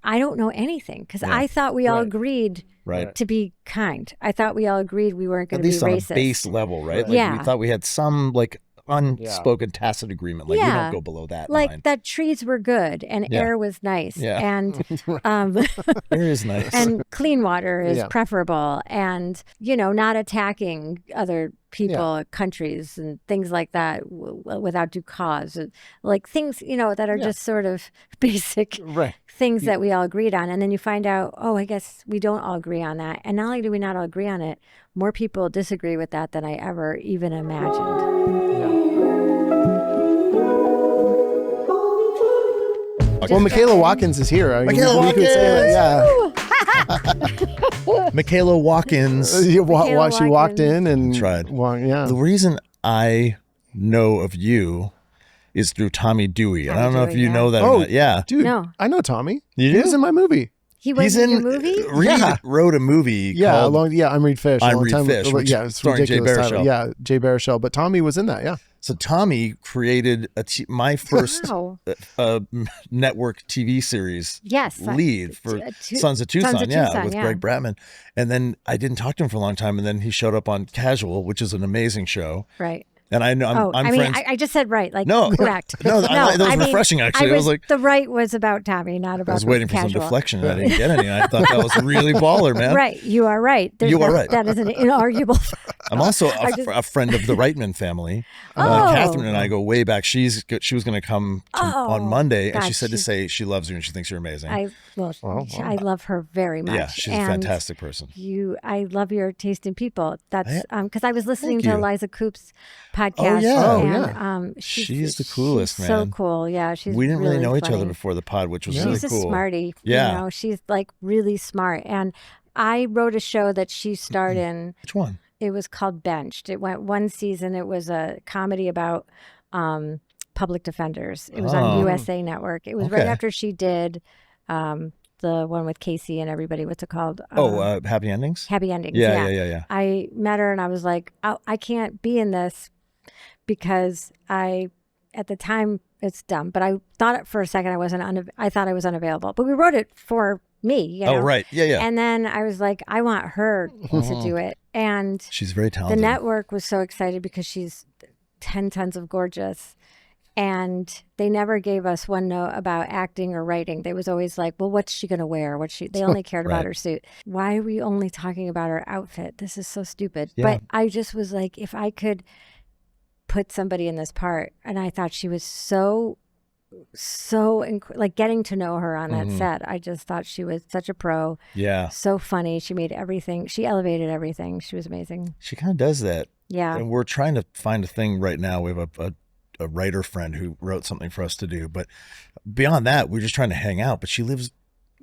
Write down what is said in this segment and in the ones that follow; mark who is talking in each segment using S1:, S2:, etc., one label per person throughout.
S1: I don't know anything because I thought we all agreed to be kind. I thought we all agreed we weren't going to be racist.
S2: At least on a base level, right? Like we thought we had some like unspoken tacit agreement. Like we don't go below that
S1: like
S2: line.
S1: That trees were good and air was nice and
S2: air is nice
S1: and clean water is preferable, and not attacking other people, countries, and things like that without due cause, like things that are just sort of basic things that we all agreed on. And then you find out, oh, I guess we don't all agree on that. And not only do we not all agree on it, more people disagree with that than I ever even imagined.
S3: Well, Michaela Watkins is here.
S2: Michaela Watkins! Michaela Watkins.
S3: She walked in and
S2: tried.
S3: The
S2: reason I know of you is through Tommy Dewey. And I don't know if you know that or not. Yeah.
S3: Dude,
S1: no.
S3: I know Tommy.
S2: You
S3: He was in my movie.
S1: He was in your movie?
S2: Reed wrote a movie called...
S3: I'm Reed Fish.
S2: I'm Reed Fish,
S3: it's
S2: starring Jay
S3: ridiculous. Yeah, Jay Baruchel. But Tommy was in that, yeah.
S2: So Tommy created my first network TV series lead for Sons of Tucson, with Greg Bratman. And then I didn't talk to him for a long time, and then he showed up on Casual, which is an amazing show.
S1: Right.
S2: And I know I'm friends.
S1: I just said right, like
S2: no,
S1: correct.
S2: No, that was refreshing. Actually, I was like,
S1: the right was about Tommy, not about.
S2: I was waiting for
S1: Casual.
S2: some deflection, and I didn't get any. I thought that was really baller, man.
S1: Right, you are right.
S2: You are right.
S1: That is an inarguable.
S2: I'm also a friend of the Reitman family. Catherine and I go way back. She was going to come on Monday, and she said to say she loves you and she thinks you're amazing.
S1: I love her very much.
S2: Yeah, she's a fantastic person.
S1: I love your taste in people. That's because I was listening to Eliza Coop's podcast.
S2: Oh,
S1: and,
S2: she's the coolest, man.
S1: So cool. Yeah,
S2: we didn't really know
S1: funny.
S2: each other before the pod, which was really cool.
S1: She's a smarty.
S2: Yeah,
S1: she's like really smart. And I wrote a show that she starred in.
S2: Which one?
S1: It was called Benched. It went one season. It was a comedy about public defenders. It was on USA Network. It was right after she did the one with Casey and everybody. What's it called?
S2: Happy Endings?
S1: Happy Endings.
S2: Yeah.
S1: I met her and I was like, I can't be in this because at the time, it's dumb, but I thought it for a second I thought I was unavailable. But we wrote it for me,
S2: Oh, right. Yeah.
S1: And then I was like, I want her to do it. And
S2: she's very talented.
S1: The network was so excited because she's 10 tons of gorgeous. And they never gave us one note about acting or writing. They was always like, well, what's she going to wear? They only cared about her suit. Why are we only talking about her outfit? This is so stupid. Yeah. But I just was like, if I could put somebody in this part, and I thought she was so like getting to know her on that set. I just thought she was such a pro.
S2: Yeah.
S1: So funny. She made everything. She elevated everything. She was amazing.
S2: She kind of does that.
S1: Yeah.
S2: And we're trying to find a thing right now. We have a writer friend who wrote something for us to do. But beyond that, we're just trying to hang out. But she lives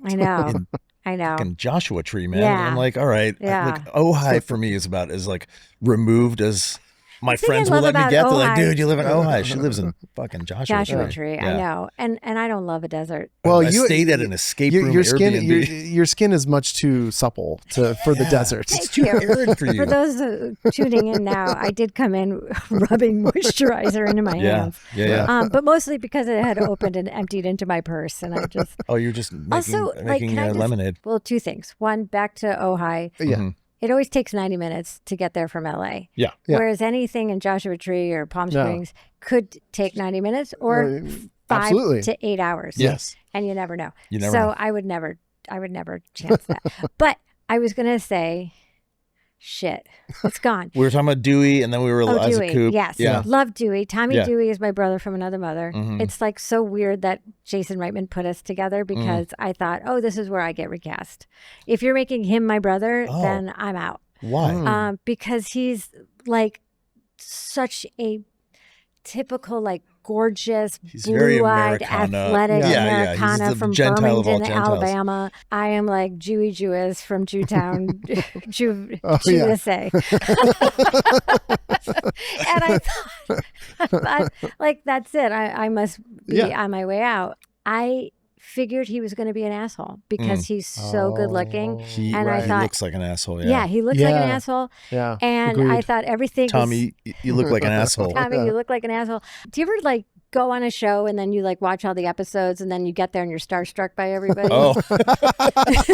S1: I know.
S2: In Joshua Tree, man.
S1: Yeah.
S2: I'm like, all right.
S1: Yeah.
S2: Like, Ojai for me is about as like removed as my friends will let me get. They're like, dude, you live in Ojai. She lives in fucking Joshua
S1: Tree.
S2: Yeah.
S1: I know. And I don't love a desert.
S2: Well, you stayed at an escape room Airbnb.
S3: Your skin is much too supple for the desert.
S2: It's too arid for you.
S1: For those tuning in now, I did come in rubbing moisturizer into my hands.
S2: Yeah.
S1: But mostly because it had opened and emptied into my purse, and I just.
S2: Oh, you're just making lemonade.
S1: Well, two things. One, back to Ojai.
S3: Yeah.
S1: It always takes 90 minutes to get there from LA.
S2: Yeah.
S1: Whereas anything in Joshua Tree or Palm Springs could take 90 minutes or 5 to 8 hours.
S2: Yes.
S1: And you never know.
S2: Know.
S1: I would never chance that. But I was going to say, shit, it's gone.
S2: We were talking about Dewey, and then we were Eliza
S1: Dewey.
S2: Coop.
S1: Yes.
S2: Yeah.
S1: Love Dewey. Tommy Dewey is my brother from another mother. It's like so weird that Jason Reitman put us together because I thought, this is where I get recast. If you're making him my brother, then I'm out.
S2: Why?
S1: Because he's like such a typical, like gorgeous, blue-eyed, athletic Americana from Birmingham, Alabama. I am like Jewess from Jewtown, USA. And I thought, like, that's it. I must be on my way out. I figured he was going to be an asshole because he's so good looking. I thought,
S2: he looks like an asshole.
S1: Yeah, he looks like an asshole.
S3: Yeah.
S1: And
S3: Agreed.
S1: I thought everything
S2: Tommy, you look like an asshole.
S1: Tommy, you look like an asshole. Do you ever like go on a show and then you like watch all the episodes and then you get there and you're starstruck by everybody?
S2: Oh,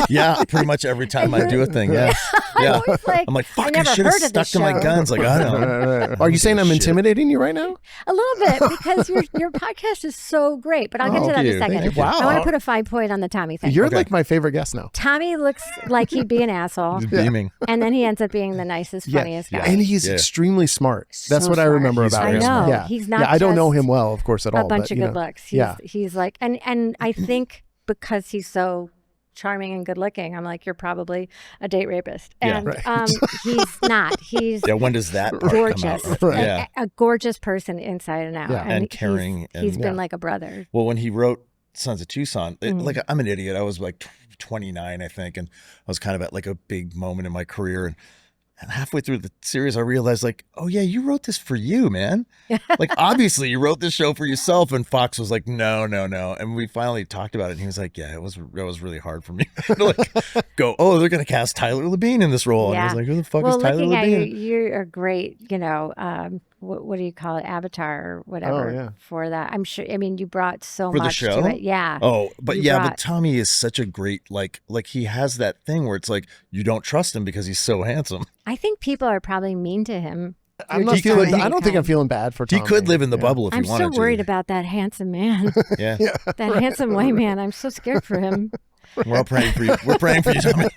S2: yeah, pretty much every time I do a thing. Yeah. Yeah. I'm like, fuck, I should have stuck to my guns. Like, I don't know.
S3: Are you saying I'm intimidating you right now?
S1: A little bit, because your podcast is so great, but I'll get to that in a second.
S3: Wow.
S1: I want to put a fine point on the Tommy thing.
S3: You're like my favorite guest now.
S1: Tommy looks like he'd be an asshole.
S2: He's beaming.
S1: And then he ends up being the nicest, funniest guy.
S3: And he's extremely smart. That's
S1: so
S3: what I remember
S1: smart.
S3: about him.
S1: I know.
S3: Yeah.
S1: He's not
S3: I don't know him well, of course, at all.
S1: A bunch of good looks. He's like, and I think because he's so charming and good looking, I'm like, you're probably a date rapist. And he's not. He's
S2: when does that part
S1: gorgeous.
S2: come out?
S1: A gorgeous person inside and out.
S3: Yeah.
S2: And caring.
S1: He's been like a brother.
S2: Well, when he wrote Sons of Tucson, like I'm an idiot. I was like 29, I think, and I was kind of at like a big moment in my career, and halfway through the series, I realized, like, oh yeah, you wrote this for you, man. Like, obviously, you wrote this show for yourself. And Fox was like, no. And we finally talked about it, and he was like, yeah, it was really hard for me to like go, oh, they're gonna cast Tyler Labine in this role, and I was like, who the fuck is Tyler Labine?
S1: You're a great, what do you call it, avatar or whatever for that. I'm sure. I mean, you brought so much to it. Yeah.
S2: Oh, but but Tommy is such a great like he has that thing where it's like you don't trust him because he's so handsome.
S1: I think people are probably mean to him.
S3: I don't think I'm feeling bad for Tommy.
S2: He could live in the bubble if he wanted to.
S1: I'm so worried about that handsome man. That handsome white man. I'm so scared for him.
S2: We're all praying for you. We're praying for you, Tommy.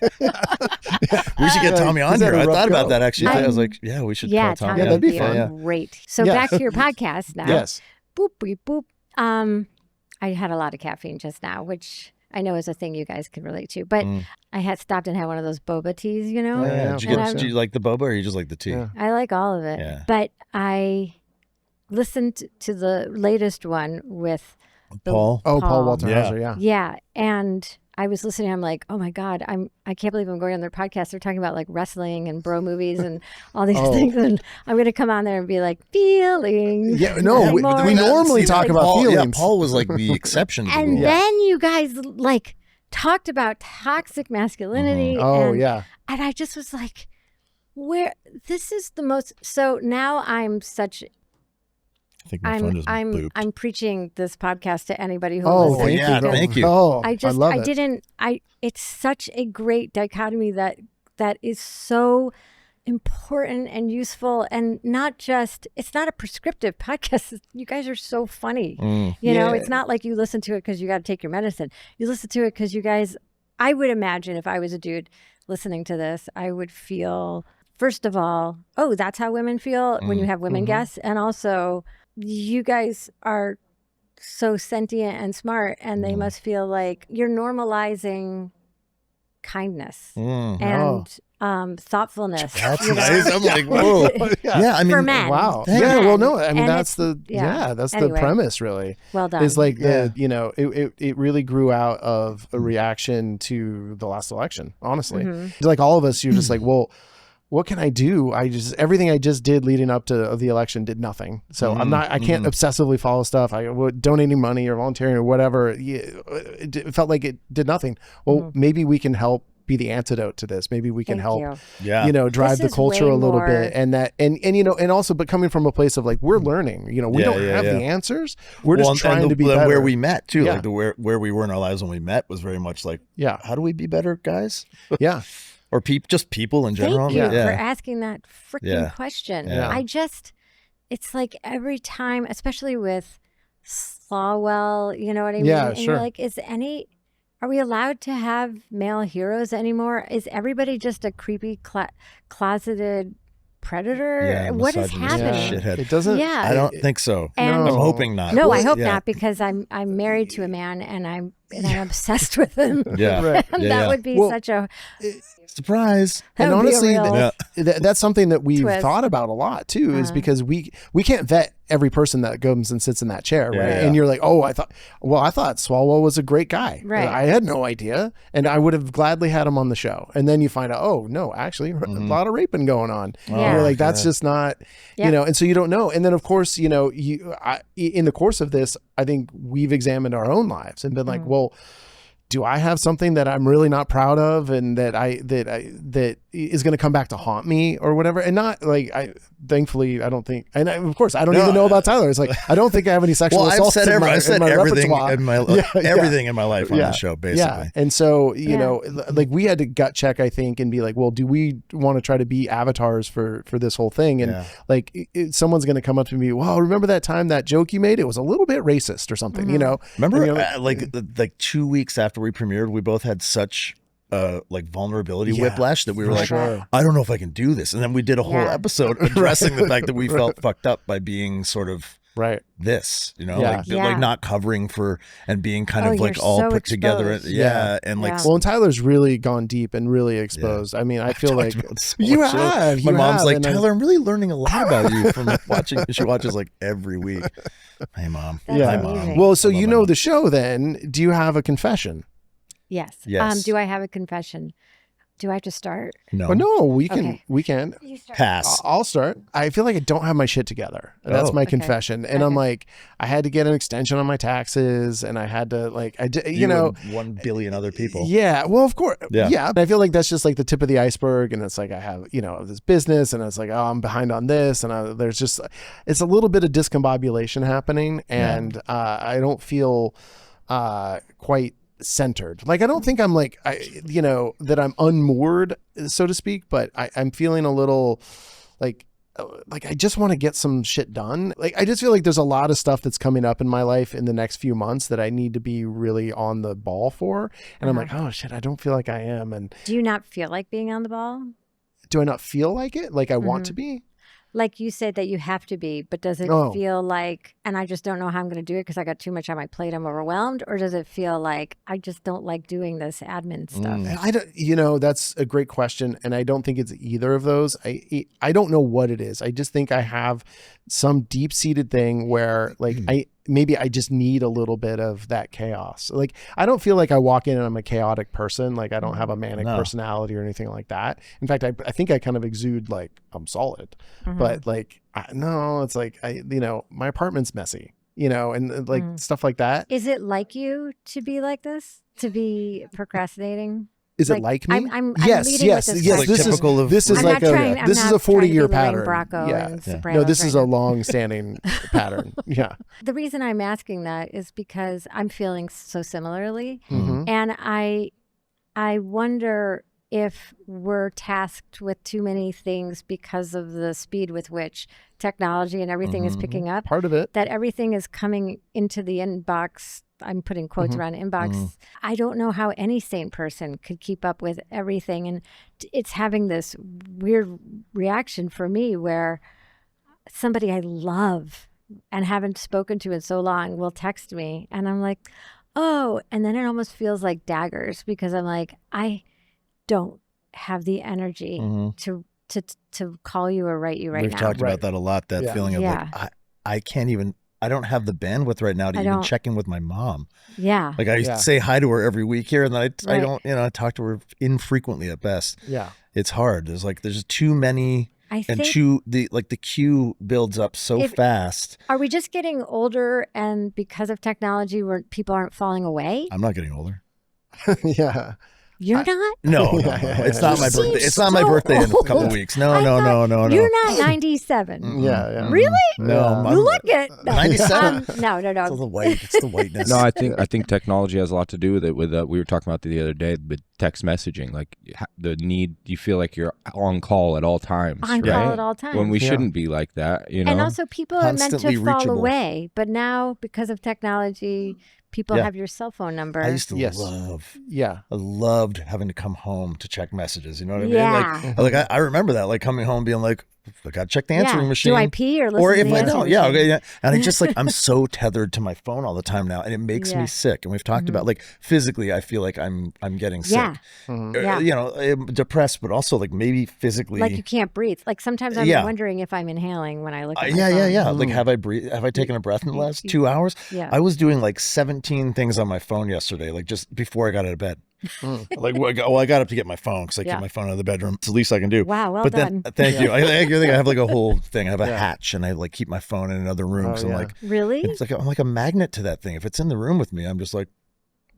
S2: We should get Tommy on here. I thought about that actually. I was like, yeah, we should call Tommy.
S3: Yeah, that'd be fun.
S1: Great. So back to your podcast now.
S3: Yes.
S1: Boop, beep, boop. I had a lot of caffeine just now, which I know is a thing you guys can relate to. But I had stopped and had one of those boba teas, you know?
S2: Did you like the boba or you just like the tea?
S1: I like all of it. Yeah. But I listened to the latest one with
S2: Paul.
S3: Paul Walter Hauser,
S1: Yeah. And I was listening. I'm like, oh my God, I can't believe I'm going on their podcast. They're talking about like wrestling and bro movies and all these things. And I'm going to come on there and be like, feelings.
S3: Yeah, no, we normally talk about feelings.
S2: Yeah, Paul was like the exception.
S1: And then you guys like talked about toxic masculinity.
S3: And
S1: I just was like, this is the most. So now I'm such.
S2: I think my phone just booped.
S1: I'm preaching this podcast to anybody who listens.
S2: Thank you.
S1: I love it. It's such a great dichotomy that is so important and useful, and it's not a prescriptive podcast. You guys are so funny. You know, it's not like you listen to it because you got to take your medicine. You listen to it because you guys, I would imagine if I was a dude listening to this, I would feel, first of all, oh, that's how women feel when you have women guests. And also, you guys are so sentient and smart, and they must feel like you're normalizing kindness and thoughtfulness.
S2: That's nice. I'm like, whoa. I mean,
S1: for men.
S3: Wow.
S1: For men.
S3: Well, no, I mean, that's
S1: anyway,
S3: the premise, really.
S1: Well done.
S3: It's like it really grew out of a reaction to the last election, honestly. Like all of us, you're just like, well, what can I do? Everything I just did leading up to the election did nothing. So I can't obsessively follow stuff. Donating money or volunteering or whatever. It felt like it did nothing. Well, maybe we can help be the antidote to this. Maybe we can help, drive the culture a little bit, and also, but coming from a place of like, we're learning, we don't have the ansers. We're just trying to be better.
S2: Where we met too, like where we were in our lives when we met was very much like, how do we be better guys? Or just people in general.
S1: Thank you for asking that freaking question. It's like every time, especially with Slawwell, you know what I mean?
S3: Yeah,
S1: and
S3: sure.
S1: You're like, are we allowed to have male heroes anymore? Is everybody just a creepy, closeted predator? What is happening?
S3: It doesn't.
S1: Yeah,
S2: I don't think so.
S1: And
S2: I'm hoping not.
S1: No, I hope not, because I'm married to a man and I'm obsessed with him. That would be such a
S2: surprise.
S3: And honestly, that's something that we've thought about a lot too, is because we can't vet every person that comes and sits in that chair, right? And you're like, oh, I thought Slawwell was a great guy.
S1: Right.
S3: I had no idea, and I would have gladly had him on the show. And then you find out, oh no, actually, a lot of raping going on. And you're like, that's just not, and so you don't know. And then of course, in the course of this, I think we've examined our own lives and been like, well, do I have something that I'm really not proud of, and that is going to come back to haunt me or whatever. And not like, thankfully, I don't think, of course, I don't even know about Tyler. It's like, I don't think I have any sexual assaults
S2: I've said everything
S3: repertoire.
S2: in my everything in my life on the show, basically.
S3: Yeah. And so, you know, like we had to gut check, I think, and be like, well, do we want to try to be avatars for this whole thing? And like, someone's going to come up to me, well, remember that time that joke you made? It was a little bit racist or something, you know?
S2: Remember, like 2 weeks after we premiered, we both had such like vulnerability whiplash that we were like, I don't know if I can do this. And then we did a whole episode addressing the fact that we felt fucked up by being sort of this, you know, like not covering for and being kind of like all put together. And like,
S3: well, and Tyler's really gone deep and really exposed. I mean, I feel like you have.
S2: My mom's like, Tyler, I'm really learning a lot about you from watching. She watches like every week. Hey, Mom.
S1: That's amazing.
S3: Well, so you know the show then. Do you have a confession?
S1: Yes. Do I have a confession? Do I have to start?
S3: No. Oh, no, we can. We can.
S2: Pass.
S3: I'll start. I feel like I don't have my shit together. That's my confession. And I'm like, I had to get an extension on my taxes, and I had to like, I did, you know,
S2: 1 billion other people.
S3: Yeah. Well, of course. Yeah. I feel like that's just like the tip of the iceberg, and it's like I have, you know, this business, and it's like, oh, I'm behind on this, and there's just, it's a little bit of discombobulation happening, and I don't feel quite centered. Like, I don't think I'm like, that I'm unmoored, so to speak, but I'm feeling a little like I just want to get some shit done. Like, I just feel like there's a lot of stuff that's coming up in my life in the next few months that I need to be really on the ball for. And I'm like, oh shit, I don't feel like I am. And
S1: do you not feel like being on the ball?
S3: Do I not feel like it? Like I want to be?
S1: Like you said that you have to be, but does it feel like, and I just don't know how I'm going to do it because I got too much on my plate, I'm overwhelmed, or does it feel like I just don't like doing this admin stuff?
S3: I don't, that's a great question, and I don't think it's either of those. I don't know what it is. I just think I have some deep-seated thing where like maybe I just need a little bit of that chaos. Like, I don't feel like I walk in and I'm a chaotic person. Like, I don't have a manic personality or anything like that. In fact, I think I kind of exude like I'm solid, but like, it's like, my apartment's messy, and like stuff like that.
S1: Is it like you to be like this? To be procrastinating?
S3: Is it like me?
S1: Yes.
S2: Like
S3: this is like a 40-year pattern. No, this is a long-standing pattern. Yeah.
S1: The reason I'm asking that is because I'm feeling so similarly, and I wonder if we're tasked with too many things because of the speed with which technology and everything is picking up.
S3: Part of it.
S1: That everything is coming into the inbox. I'm putting quotes around inbox. I don't know how any sane person could keep up with everything. And it's having this weird reaction for me where somebody I love and haven't spoken to in so long will text me. And I'm like, oh, and then it almost feels like daggers because I'm like, I don't have the energy to call you or write you right now.
S2: We've talked about that a lot, that feeling of like, I can't even, I don't have the bandwidth right now to even check in with my mom.
S1: Yeah.
S2: Like I say hi to her every week here, and then I don't, I talk to her infrequently at best.
S3: Yeah.
S2: It's hard. There's too many, the queue builds up so fast.
S1: Are we just getting older, and because of technology where people aren't falling away?
S2: I'm not getting older.
S3: Yeah.
S1: You're not?
S2: No. It's not my birthday. It's not my birthday in a couple weeks. No.
S1: You're not 97.
S3: Yeah.
S1: Really?
S2: No.
S1: You look it.
S2: 97.
S1: No.
S2: It's the whiteness.
S4: No, I think technology has a lot to do with it. We were talking about the other day with text messaging, like the need. You feel like you're on call at all times.
S1: On call at all times.
S4: When we shouldn't be like that,
S1: And also, people are meant to fall away, but now because of technology, people have your cell phone number.
S2: I used to I loved having to come home to check messages. You know what I mean? Like I remember that, like coming home being like, I got to check the answering machine.
S1: Do I pee or listen
S2: or
S1: to
S2: if
S1: the
S2: I
S1: answering
S2: don't,
S1: machine?
S2: And I just like, I'm so tethered to my phone all the time now, and it makes me sick. And we've talked about like physically, I feel like I'm getting sick. Depressed, but also like maybe physically.
S1: Like you can't breathe. Like sometimes I'm wondering if I'm inhaling when I look at my phone.
S2: Like have I taken a breath in the last 2 hours?
S1: Yeah.
S2: I was doing like 17 things on my phone yesterday, like just before I got out of bed. Like, I got up to get my phone because I keep my phone out of the bedroom. It's the least I can do.
S1: Wow, well
S2: but
S1: done.
S2: Then, thank you. I think I have like a whole thing. I have a hatch, and I like keep my phone in another room. So I'm like,
S1: really?
S2: It's like I'm like a magnet to that thing. If it's in the room with me, I'm just like,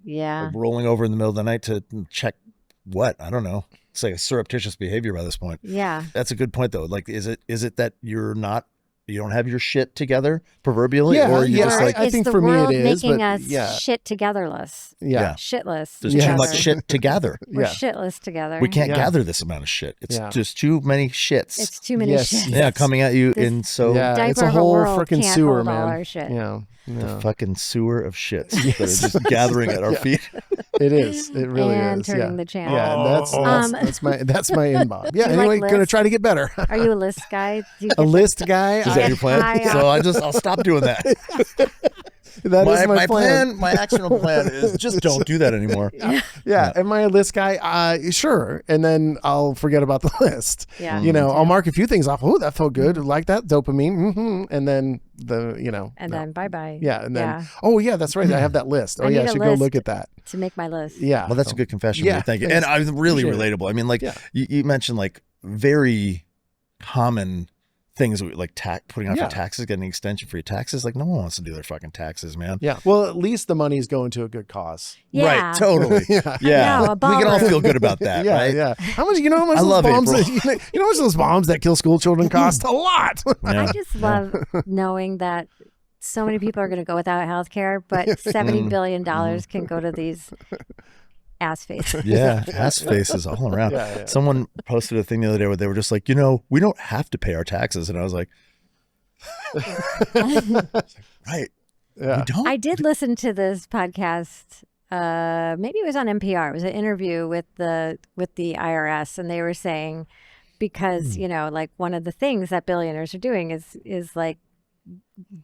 S2: rolling over in the middle of the night to check what? I don't know. It's like a surreptitious behavior by this point.
S1: Yeah.
S2: That's a good point though. Like, is it that you don't have your shit together proverbially?
S3: Yeah,
S2: or you just like,
S3: I think
S1: the
S3: for me
S1: world
S3: it is,
S1: making
S3: but
S1: us shit togetherless.
S3: Yeah.
S1: Shitless.
S2: There's
S1: together.
S2: too much shit to gather.
S1: We're shitless together.
S2: We can't gather this amount of shit. It's just too many shits.
S1: It's too many shits.
S2: Yeah, coming at you in so.
S3: Yeah, it's a whole freaking sewer, man. Yeah.
S2: The fucking sewer of shits that are just gathering at our feet.
S3: It is. It really
S1: and
S3: is.
S1: turning the channel.
S3: Yeah, that's my inbox. Yeah. Anyway, gonna try to get better.
S1: Are you a list guy?
S3: A list guy?
S2: Is that your plan? So I'll stop doing that.
S3: That is my plan.
S2: My actionable plan is just don't do that anymore.
S3: Yeah. Am I a list guy? Sure. And then I'll forget about the list.
S1: Yeah.
S3: I'll mark a few things off. Oh, that felt good. Like that dopamine. And then And
S1: then bye-bye.
S3: Yeah. And then, oh yeah, that's right. I have that list. Oh yeah, I should go look at that.
S1: To make my list.
S3: Yeah.
S2: Well, that's a good confession. Yeah. Thank you. And I was really relatable. I mean, like you mentioned like very common things like putting off your taxes, getting an extension for your taxes. Like no one wants to do their fucking taxes, man.
S3: Yeah. Well, at least the money's going to a good cause.
S1: Yeah.
S2: Right. Totally. Yeah.
S1: No,
S2: we can all feel good about that.
S3: Yeah.
S2: Right.
S3: Yeah. How much? How much? How much those bombs that kill school children cost? A lot.
S1: I just love knowing that so many people are going to go without health care, but $70 billion can go to these ass faces.
S2: Yeah, ass faces all around. Yeah. Someone posted a thing the other day where they were just like, we don't have to pay our taxes. And I was like, right.
S3: Yeah.
S2: We don't.
S1: I did listen to this podcast. Maybe it was on NPR. It was an interview with the IRS, and they were saying because, like one of the things that billionaires are doing is like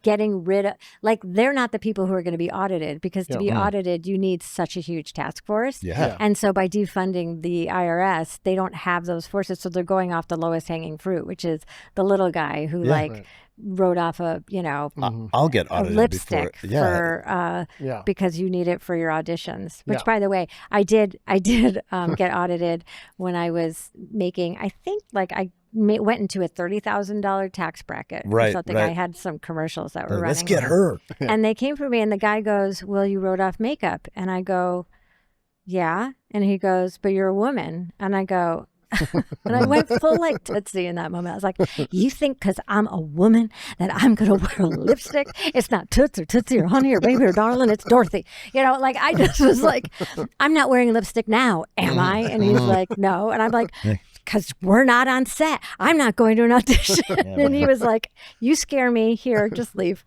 S1: getting rid of, like, they're not the people who are going to be audited, because to be audited, you need such a huge task force.
S2: Yeah.
S1: And so by defunding the IRS, they don't have those forces. So they're going off the lowest hanging fruit, which is the little guy who wrote off a,
S2: I'll get audited
S1: lipstick for because you need it for your auditions, which by the way, I did get audited when I was making, I think like I went into a $30,000 tax bracket or something. I had some commercials that were running.
S2: Let's get her.
S1: And they came for me, and the guy goes, well, you wrote off makeup. And I go, yeah. And he goes, but you're a woman. And I go, and I went full like Tootsie in that moment. I was like, you think because I'm a woman that I'm going to wear lipstick? It's not Toots or Tootsie or Honey or Baby or Darling. It's Dorothy. Like I just was like, I'm not wearing lipstick now, am I? And he's like, no. And I'm like, because we're not on set. I'm not going to an audition. And he was like, you scare me. Here, just leave.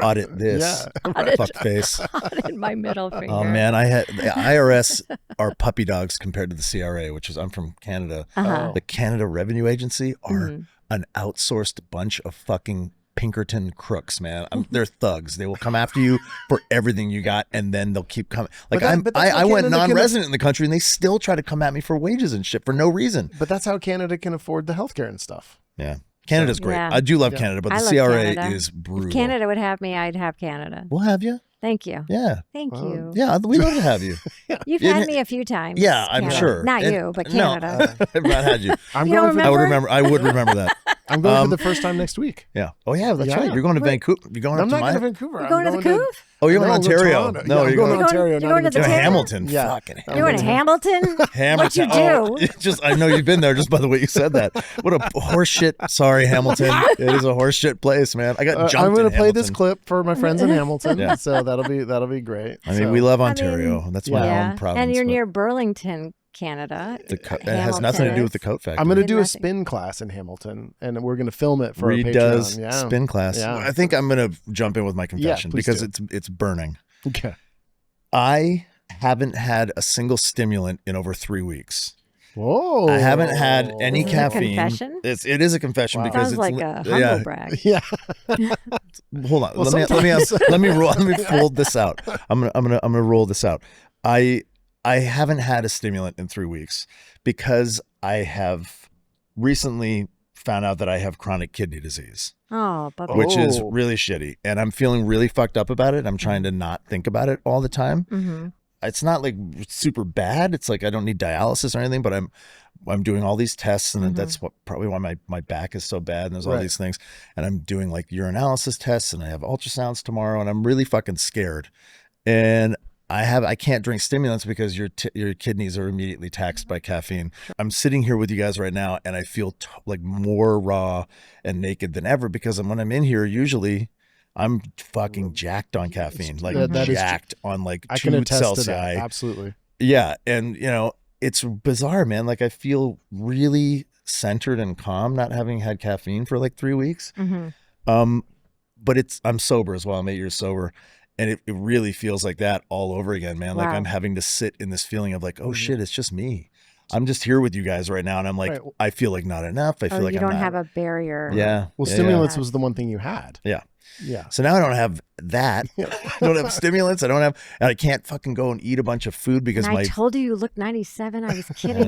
S2: Audit this. Fuck face.
S1: Audit my middle finger.
S2: Oh, man. The IRS are puppy dogs compared to the CRA, which is, I'm from Canada. The Canada Revenue Agency are an outsourced bunch of fucking Pinkerton crooks, man. They're thugs. They will come after you for everything you got, and then they'll keep coming. Like I went non-resident in the country, and they still try to come at me for wages and shit for no reason.
S3: But that's how Canada can afford the healthcare and stuff.
S2: Yeah. Canada's great. I do love Canada, but the CRA is brutal.
S1: If Canada would have me, I'd have Canada.
S2: We'll have you.
S1: Thank you.
S2: Yeah.
S1: Thank you.
S2: Yeah, we'd love to have you.
S1: You've had me a few times.
S2: Yeah, I'm sure.
S1: Not you, but Canada.
S2: No, I've not had you.
S3: I would
S2: remember that.
S3: I'm going for the first time next week.
S2: Yeah. Oh yeah, that's right. You're going to Vancouver. You're going
S3: I'm not going to Vancouver.
S1: You're going to the Couve?
S2: Oh, you're in Ontario.
S3: No, you're going to Ontario.
S1: You're going to
S2: Hamilton.
S3: Yeah.
S2: Fucking
S1: You're going to Hamilton?
S2: What'd
S1: you do?
S2: I know you've been there just by the way you said that. What a horseshit. Sorry, Hamilton. It is a horseshit place, man. I got jumped.
S3: I'm going to play this clip for my friends in Hamilton. So that'll be great.
S2: I mean, we love Ontario. That's my own province.
S1: And you're near Burlington, Canada.
S2: It has nothing to do with the coat factory.
S3: I'm going to do a spin class in Hamilton, and we're going to film it for
S2: Reed
S3: a Patreon.
S2: Does spin class. Yeah. I think I'm going to jump in with my confession because it's burning.
S3: Okay.
S2: I haven't had a single stimulant in over 3 weeks.
S3: Whoa!
S2: I haven't had any caffeine.
S1: A confession?
S2: It is a confession because
S1: sounds
S2: it's
S1: like a humble brag.
S3: Yeah.
S2: Hold on. Let me fold this out. I'm gonna roll this out. I haven't had a stimulant in 3 weeks because I have recently found out that I have chronic kidney disease.
S1: Oh,
S2: which is really shitty, and I'm feeling really fucked up about it. I'm trying to not think about it all the time.
S1: Mm-hmm.
S2: It's not like super bad. It's like I don't need dialysis or anything, but I'm doing all these tests, and that's probably why my back is so bad. And there's all these things, and I'm doing like urinalysis tests, and I have ultrasounds tomorrow, and I'm really fucking scared. And I can't drink stimulants because your kidneys are immediately taxed by caffeine. I'm sitting here with you guys right now, and I feel like more raw and naked than ever because when I'm in here, usually I'm fucking jacked on caffeine, like jacked on like
S3: I
S2: 2
S3: can attest
S2: Celsius.
S3: to that. Absolutely.
S2: Yeah, and it's bizarre, man. Like I feel really centered and calm not having had caffeine for like 3 weeks. But I'm sober as well. I'm 8 years sober. And it really feels like that all over again, man. Wow. Like I'm having to sit in this feeling of like, oh shit, it's just me. I'm just here with you guys right now. And I'm like, I feel like not enough. I feel like
S1: you don't have a barrier.
S2: Yeah.
S3: Well, stimulants was the one thing you had.
S2: Yeah.
S3: Yeah.
S2: So now I don't have that. I don't have stimulants. And I can't fucking go and eat a bunch of food because
S1: I told you look 97. I was kidding.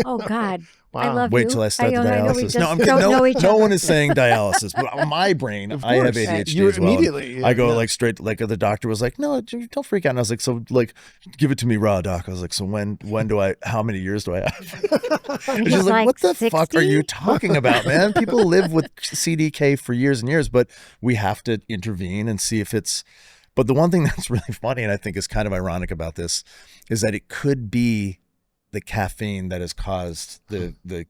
S1: Oh God. Wow. I love
S2: Wait
S1: you.
S2: till I start the dialysis. No, I'm kidding. No one is saying dialysis. But my brain, I have ADHD as well. Immediately. I go like straight, like the doctor was like, no, don't freak out. And I was like, so like, give it to me raw, doc. I was like, so when do how many years do I have? She's like, what the 60? Fuck are you talking about, man? People live with CDK for years and years, but we have to intervene and see if it's, but the one thing that's really funny and I think is kind of ironic about this is that it could be the caffeine that has caused the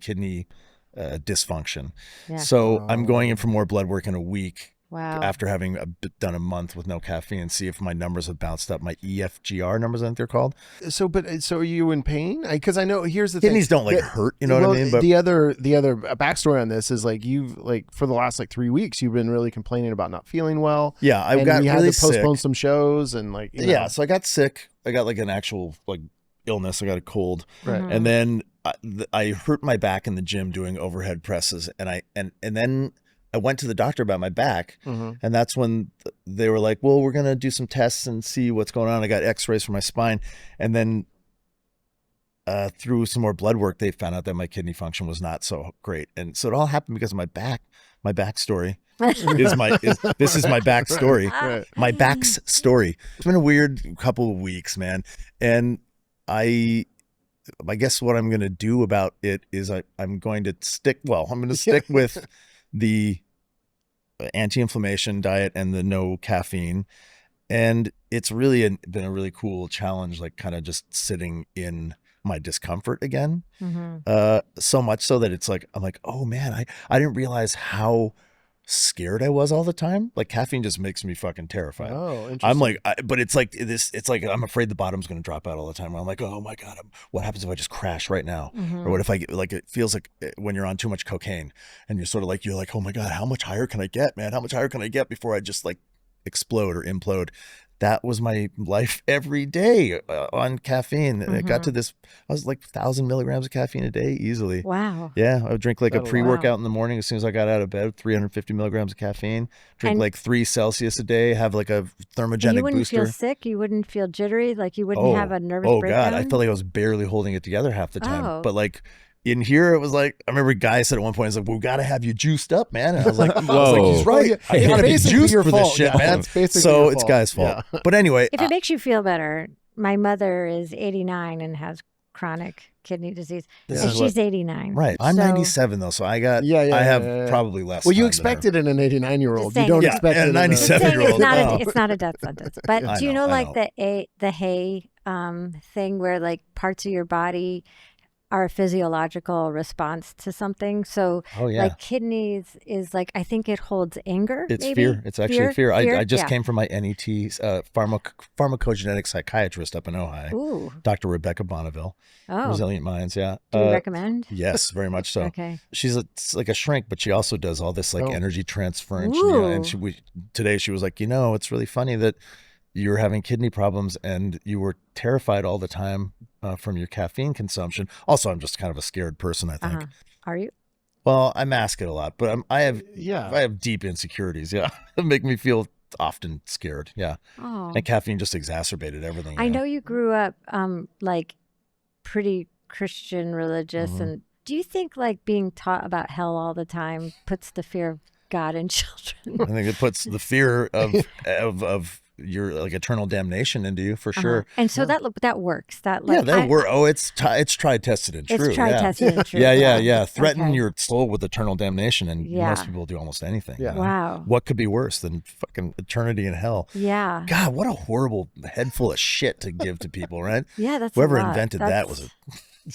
S2: kidney dysfunction. Yeah. So I'm going in for more blood work in a week. Wow. After having done a month with no caffeine and see if my numbers have bounced up, my EFGR numbers, I think they're called.
S3: So are you in pain? Because I know here's the
S2: kidneys don't like hurt, you know what I mean? But
S3: the other backstory on this is like you've like for the last like 3 weeks you've been really complaining about not feeling well.
S2: Yeah, I got really
S3: had to postpone
S2: sick.
S3: Some shows and like
S2: yeah. So I got sick. I got like an actual like illness. I got a cold,
S3: right?
S2: And then I hurt my back in the gym doing overhead presses, and then I went to the doctor about my back, and that's when they were like, well, we're going to do some tests and see what's going on. I got x-rays for my spine. And then through some more blood work, they found out that my kidney function was not so great. And so it all happened because of my back. My backstory this is my backstory. Right. My back's story. It's been a weird couple of weeks, man. And I guess what I'm going to do about it is I'm going to stick with the anti-inflammation diet and the no caffeine. And it's really been a really cool challenge, like kind of just sitting in my discomfort again. So much so that it's like, I'm like, oh man, I didn't realize how scared I was all the time. Like caffeine just makes me fucking terrified.
S3: Oh, interesting.
S2: I'm like, but it's like this. It's like I'm afraid the bottom's going to drop out all the time. I'm like, oh my god, what happens if I just crash right now? Or what if I get like? It feels like when you're on too much cocaine, and you're like, oh my god, how much higher can I get, man? How much higher can I get before I just like explode or implode? That was my life every day on caffeine. And it got to this, I was like 1,000 milligrams of caffeine a day easily.
S1: Wow.
S2: Yeah. I would drink like a pre-workout in the morning as soon as I got out of bed, 350 milligrams of caffeine, drink like 3 Celsius a day, have like a thermogenic
S1: you wouldn't
S2: booster.
S1: Feel sick? You wouldn't feel jittery? Like you wouldn't have a nervous breakdown?
S2: God. I felt like I was barely holding it together half the time. But like, in here, it was like, I remember a guy said at one point, he's like, well, we got to have you juiced up, man. And I was like, he's right. I got to be juiced for this shit, man. So it's Guy's fault. Yeah. But anyway.
S1: If it makes you feel better, my mother is 89 and has chronic kidney disease. And she's 89.
S2: Right. I'm 97 though, so I got, I have probably less.
S3: Well, you expect it in an 89-year-old. You don't expect it in a
S2: 97-year-old.
S1: It's not a death sentence. But do you know like the hay thing where like parts of your body are a physiological response to something. So like kidneys is like, I think it holds anger.
S2: It's
S1: maybe?
S2: fear. It's actually fear. I just came from my NET pharmacogenetic psychiatrist up in Ohio. Dr. Rebecca Bonneville. Resilient Minds. Yeah.
S1: Do you recommend?
S2: Yes, very much so.
S1: Okay.
S2: She's like a shrink, but she also does all this like energy transference. And today she was like, it's really funny that you were having kidney problems and you were terrified all the time from your caffeine consumption. Also, I'm just kind of a scared person, I think.
S1: Are you?
S2: Well, I mask it a lot, but I have deep insecurities. Yeah, that make me feel often scared. Yeah, and caffeine just exacerbated everything.
S1: I know you grew up like pretty Christian, religious, and do you think like being taught about hell all the time puts the fear of God in children?
S2: I think it puts the fear of your like eternal damnation into you for sure.
S1: And so that works. That
S2: works. Oh, it's tried, tested, and true.
S1: It's tried, tested, and true.
S2: Yeah. Threaten your soul with eternal damnation, and most people do almost anything.
S3: Yeah.
S1: Wow.
S2: What could be worse than fucking eternity in hell?
S1: Yeah.
S2: God, what a horrible head full of shit to give to people, right?
S1: Yeah, that's
S2: whoever invented that was a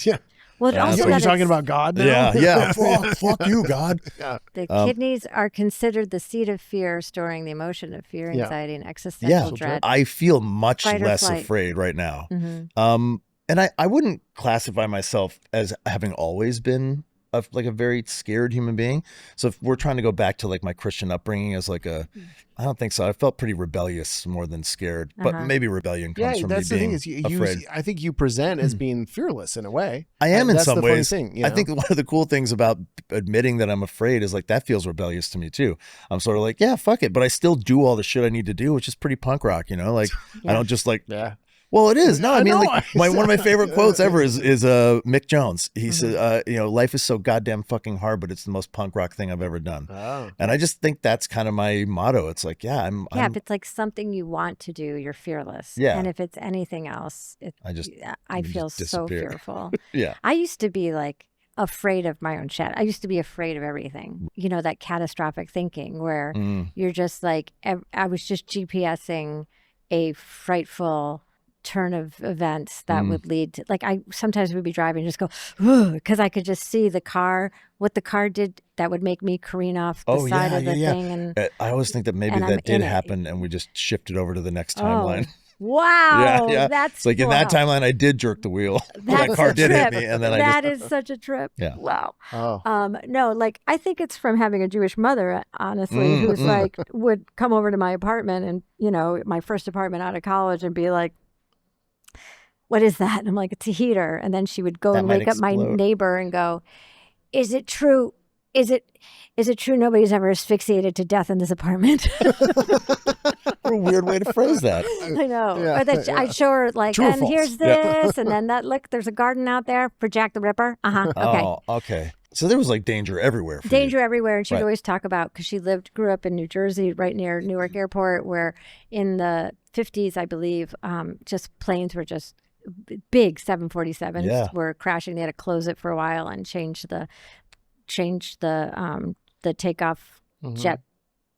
S3: yeah.
S1: Well, also
S3: you're talking about God now?
S2: Yeah. fuck you, God.
S3: Yeah.
S1: The kidneys are considered the seat of fear, storing the emotion of fear, anxiety, and existential dread.
S2: I feel much less afraid right now. And I wouldn't classify myself as having always been a very scared human being. So if we're trying to go back to like my Christian upbringing as like I don't think so. I felt pretty rebellious more than scared, but maybe rebellion comes from me being afraid.
S3: I think you present as being fearless in a way.
S2: I am in some ways.
S3: Thing,
S2: I think one of the cool things about admitting that I'm afraid is like that feels rebellious to me too. I'm sort of like, yeah, fuck it. But I still do all the shit I need to do, which is pretty punk rock, Like I don't just like, well, it is. No, I mean, one of my favorite quotes ever is Mick Jones. He said, life is so goddamn fucking hard, but it's the most punk rock thing I've ever done. Oh. And I just think that's kind of my motto. It's like,
S1: if it's like something you want to do, you're fearless.
S2: Yeah.
S1: And if it's anything else, I feel so fearful.
S2: Yeah.
S1: I used to be like afraid of my own shit. I used to be afraid of everything. That catastrophic thinking where you're just like, I was just GPSing a frightful turn of events that would lead to, like, I sometimes would be driving and just go, because I could just see what the car did that would make me careen off the side of the thing. And
S2: I always think that maybe that did happen and we just shifted over to the next timeline.
S1: Wow.
S2: Yeah.
S1: That's
S2: like in that timeline, I did jerk the wheel. That car did hit me. And then
S1: that is such a trip.
S2: Yeah.
S1: Wow.
S3: Oh.
S1: No, like I think it's from having a Jewish mother, honestly, who's like, would come over to my apartment and, my first apartment out of college and be like, what is that? And I'm like, it's a heater. And then she would go and wake up my neighbor and go, is it true? Is it true nobody's ever asphyxiated to death in this apartment?
S2: What a weird way to phrase that.
S1: I know.
S3: Yeah,
S1: or that I'd show her like,
S2: true
S1: and here's this, and then that, look, there's a garden out there for Jack the Ripper. Okay.
S2: Oh, okay. So there was like danger everywhere.
S1: Everywhere. And she'd always talk about, because she grew up in New Jersey, right near Newark Airport, where in the 50s, I believe, just planes were just big 747s were crashing. They had to close it for a while and change the takeoff jet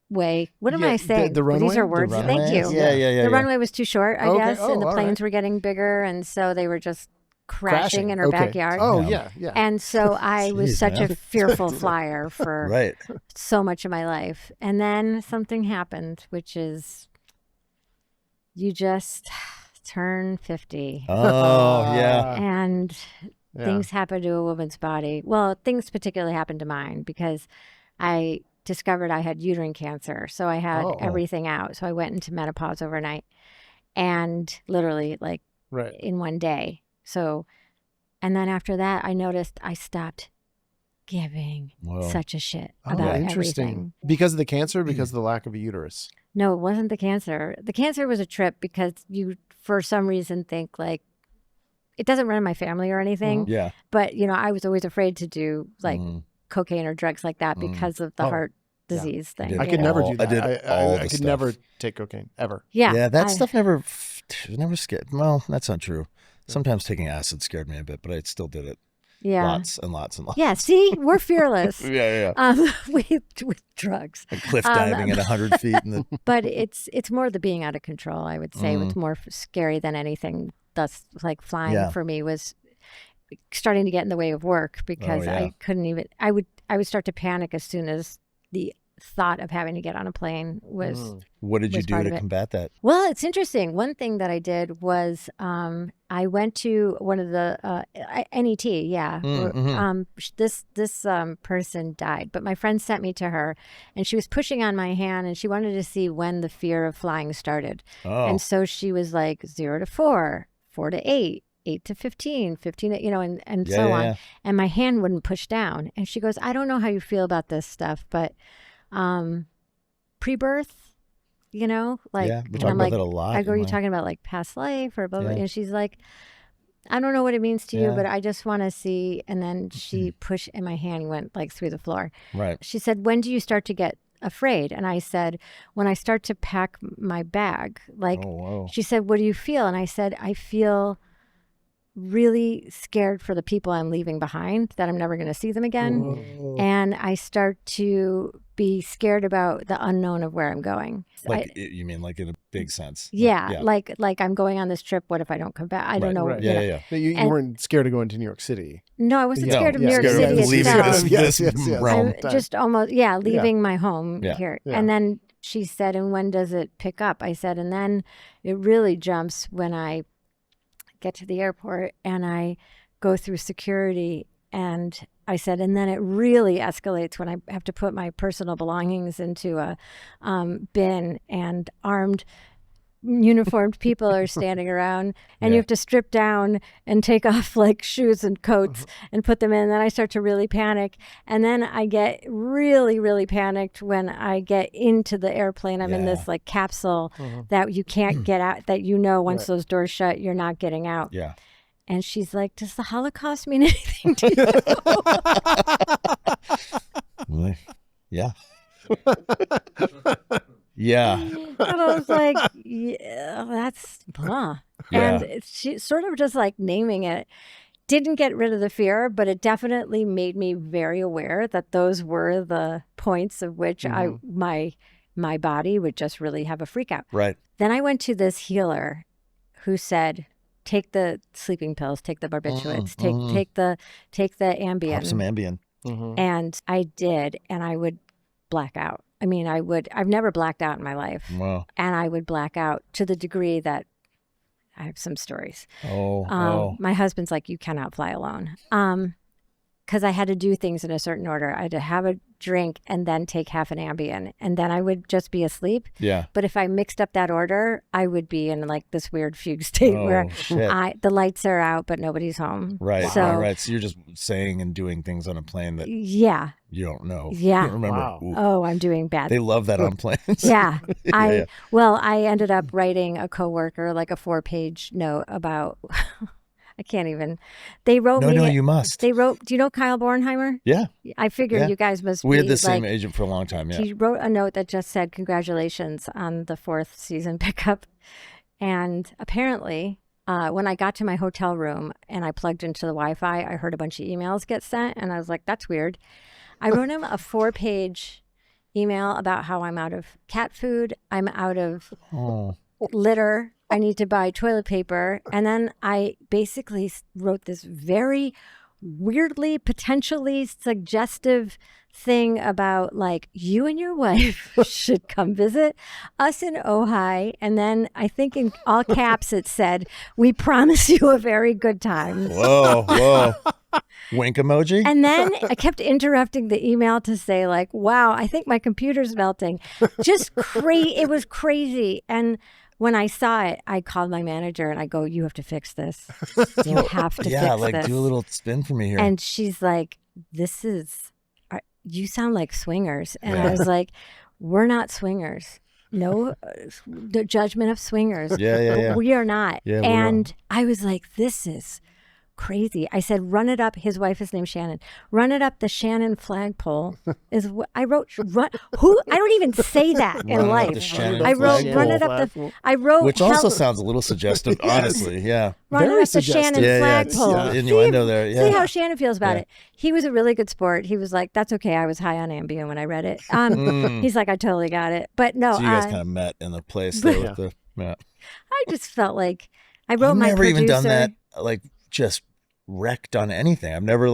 S1: way. What am I saying?
S3: The runway?
S1: These are words. Thank you.
S2: Yeah.
S1: The runway was too short, I guess, and the planes were getting bigger, and so they were just crashing in her backyard.
S3: Oh, yeah.
S1: And so I was such a fearful flyer for so much of my life. And then something happened, which is you just turn 50.
S2: Oh, yeah.
S1: And things happen to a woman's body. Well, things particularly happened to mine because I discovered I had uterine cancer. So I had everything out. So I went into menopause overnight and literally like in one day. So, and then after that, I noticed I stopped giving such a shit about everything.
S3: Because of the cancer or because of the lack of a uterus?
S1: No, it wasn't the cancer. The cancer was a trip because you, for some reason, think like, it doesn't run in my family or anything.
S2: Yeah.
S1: But, I was always afraid to do like cocaine or drugs like that because of the heart disease thing.
S3: I could never do that.
S2: I
S3: could never take cocaine, ever.
S1: Yeah.
S2: Yeah, that stuff never scared. Well, that's not true. Sometimes taking acid scared me a bit, but I still did it.
S1: Yeah.
S2: Lots and lots and lots.
S1: Yeah, see? We're fearless.
S2: Yeah.
S1: With drugs.
S2: And cliff diving at 100 feet.
S1: But it's more the being out of control, I would say. What's more scary than anything. Thus, like flying for me was starting to get in the way of work because I couldn't even, I would start to panic as soon as the thought of having to get on a plane was.
S2: What did you do to combat that?
S1: Well, it's interesting. One thing that I did was I went to one of the NET. Yeah, this person died, but my friend sent me to her, and she was pushing on my hand, and she wanted to see when the fear of flying started. And so she was like 0 to 4, 4 to 8. 8 to 15, 15, and so on. Yeah. And my hand wouldn't push down. And she goes, I don't know how you feel about this stuff, but pre-birth, like,
S2: we talk about that a lot.
S1: I go, are you talking about like past life or blah, blah, and she's like, I don't know what it means to you, but I just want to see. And then she pushed and my hand went like through the floor.
S2: Right.
S1: She said, when do you start to get afraid. And I said, when I start to pack my bag, like, she said, what do you feel? And I said, I feel really scared for the people I'm leaving behind, that I'm never going to see them again.
S2: Whoa.
S1: And I start to be scared about the unknown of where I'm going.
S2: You mean like in a big sense?
S1: Yeah, like I'm going on this trip. What if I don't come back? I don't know.
S3: Right.
S2: Yeah.
S3: You weren't scared of going to New York City.
S1: No, I wasn't scared of New York City itself.
S2: This realm.
S1: I'm just almost, leaving my home here. Yeah. And then she said, and when does it pick up? I said, and then it really jumps when I get to the airport and I go through security. And I said, and then it really escalates when I have to put my personal belongings into a bin, and armed, uniformed people are standing around, and you have to strip down and take off like shoes and coats and put them in. And then I start to really panic. And then I get really, really panicked when I get into the airplane. I'm in this like capsule that you can't get out, that once those doors shut, you're not getting out.
S2: Yeah.
S1: And she's like, does the Holocaust mean anything to you?
S2: Really? Yeah. Yeah.
S1: And I was like, yeah, that's, huh.
S2: Yeah.
S1: And she sort of just like naming it didn't get rid of the fear, but it definitely made me very aware that those were the points of which my body would just really have a freak out.
S2: Right.
S1: Then I went to this healer who said, take the sleeping pills, take the barbiturates, take the Ambien.
S2: Pop some Ambien.
S1: And I did, and I would black out. I mean, I've never blacked out in my life.
S2: Wow.
S1: And I would black out to the degree that I have some stories. My husband's like, you cannot fly alone. Because I had to do things in a certain order. I had to have a drink and then take half an Ambien, and then I would just be asleep.
S2: Yeah.
S1: But if I mixed up that order, I would be in like this weird fugue state where the lights are out but nobody's home.
S2: Right.
S1: So,
S2: right. So you're just saying and doing things on a plane that you don't know.
S1: Yeah.
S2: You don't remember.
S3: Wow.
S1: Oh, I'm doing bad.
S2: They love that on planes.
S1: Yeah. I ended up writing a coworker like a 4-page note about. I can't even. They wrote me.
S2: No, you must.
S1: They wrote. Do you know Kyle Bornheimer?
S2: Yeah.
S1: I figured you guys must.
S2: We had the same agent for a long time. Yeah.
S1: He wrote a note that just said congratulations on the 4th season pickup, and apparently, when I got to my hotel room and I plugged into the Wi-Fi, I heard a bunch of emails get sent, and I was like, "That's weird." I wrote him a 4-page email about how I'm out of cat food. I'm out of litter. I need to buy toilet paper. And then I basically wrote this very weirdly, potentially suggestive thing about like, you and your wife should come visit us in Ojai. And then I think in all caps it said, we promise you a very good time.
S2: Whoa. Wink emoji.
S1: And then I kept interrupting the email to say like, wow, I think my computer's melting. Just crazy. It was crazy. And when I saw it, I called my manager and I go, you have to fix this. You have to fix this.
S2: Yeah, like do a little spin for me here.
S1: And she's like, you sound like swingers. And I was like, we're not swingers. No, the judgment of swingers.
S2: Yeah.
S1: We are not.
S2: Yeah,
S1: and I was like, this is crazy. I said, run it up. His wife is named Shannon. Run it up the Shannon flagpole. Is what I wrote. Who? I don't even say that in life. I wrote run it up the. I wrote
S2: which also sounds a little suggestive, honestly. Yeah.
S1: Run it up the Shannon flagpole.
S2: Innuendo there. Yeah.
S1: See how Shannon feels about it. He was a really good sport. He was like, "That's okay. I was high on Ambien when I read it." He's like, "I totally got it." But no,
S2: so you guys kind of met in the place there with the. Yeah.
S1: I just felt like I wrote my producer.
S2: I've never even done that. Like. Just wrecked on anything. I've never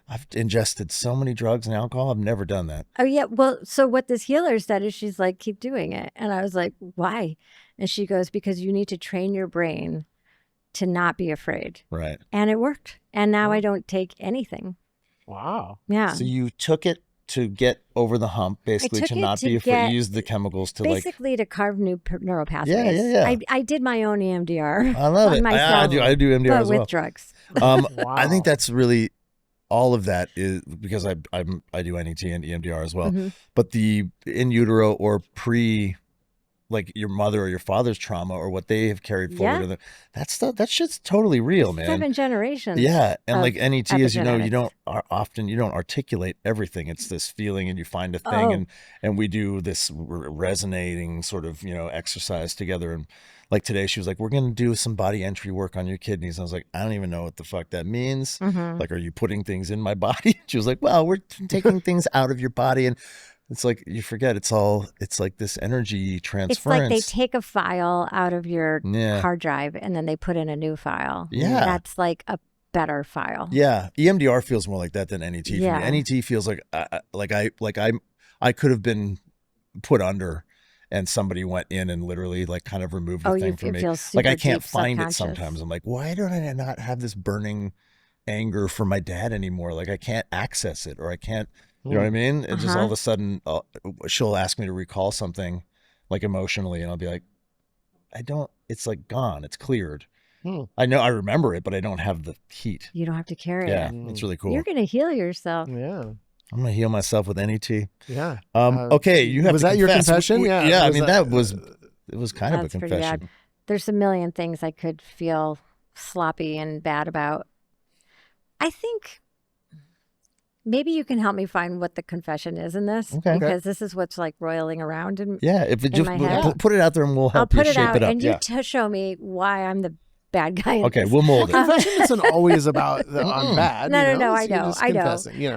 S2: I've ingested so many drugs and alcohol. I've never done that.
S1: Oh yeah. Well, so what this healer said is she's like, keep doing it. And I was like, why? And she goes, because you need to train your brain to not be afraid.
S2: Right.
S1: And it worked. And now I don't take anything.
S3: Wow.
S1: Yeah.
S2: So you took it to get over the hump, basically, to not be afraid. Use the chemicals to
S1: basically to carve new neural pathways.
S2: Yeah.
S1: I did my own EMDR.
S2: I love it. I do EMDR as well.
S1: With drugs.
S2: Wow. I think that's really all of that is because I do NET and EMDR as well. But the in utero or pre like your mother or your father's trauma or what they have carried forward. That shit's totally real, man.
S1: 7 generations.
S2: Yeah. And like NET, as you know, you don't articulate everything. It's this feeling, and you find a thing, and we do this resonating sort of, exercise together. And like today she was like, we're going to do some body entry work on your kidneys. And I was like, I don't even know what the fuck that means. Like, are you putting things in my body? She was like, well, we're taking things out of your body. And it's like, you forget, it's like this energy transference.
S1: It's like they take a file out of your hard drive and then they put in a new file.
S2: Yeah.
S1: That's like a better file.
S2: Yeah. EMDR feels more like that than NET. Yeah. For me. NET feels like I could have been put under and somebody went in and literally like kind of removed the thing from me. Like, I can't find it sometimes. I'm like, why don't I not have this burning anger for my dad anymore? Like, I can't access it, or I can't. You know what I mean? It just all of a sudden, she'll ask me to recall something like emotionally, and I'll be like, I don't, it's like gone. It's cleared. I know I remember it, but I don't have the heat.
S1: You don't have to carry it.
S2: Yeah, it's really cool.
S1: You're going to heal yourself.
S3: Yeah.
S2: I'm going to heal myself with NET.
S3: Yeah.
S2: Okay, you have
S3: was
S2: to
S3: that your confession?
S2: Yeah, I mean, it was kind of a confession.
S1: Pretty bad. There's a million things I could feel sloppy and bad about. I think maybe you can help me find what the confession is in this, because this is what's like roiling around in
S2: if it just
S1: my head.
S2: Put it out there and we'll help you shape it up.
S1: And you show me why I'm the bad guy.
S2: Okay, we'll mold it.
S3: Confession isn't always about I'm bad.
S1: No, I know.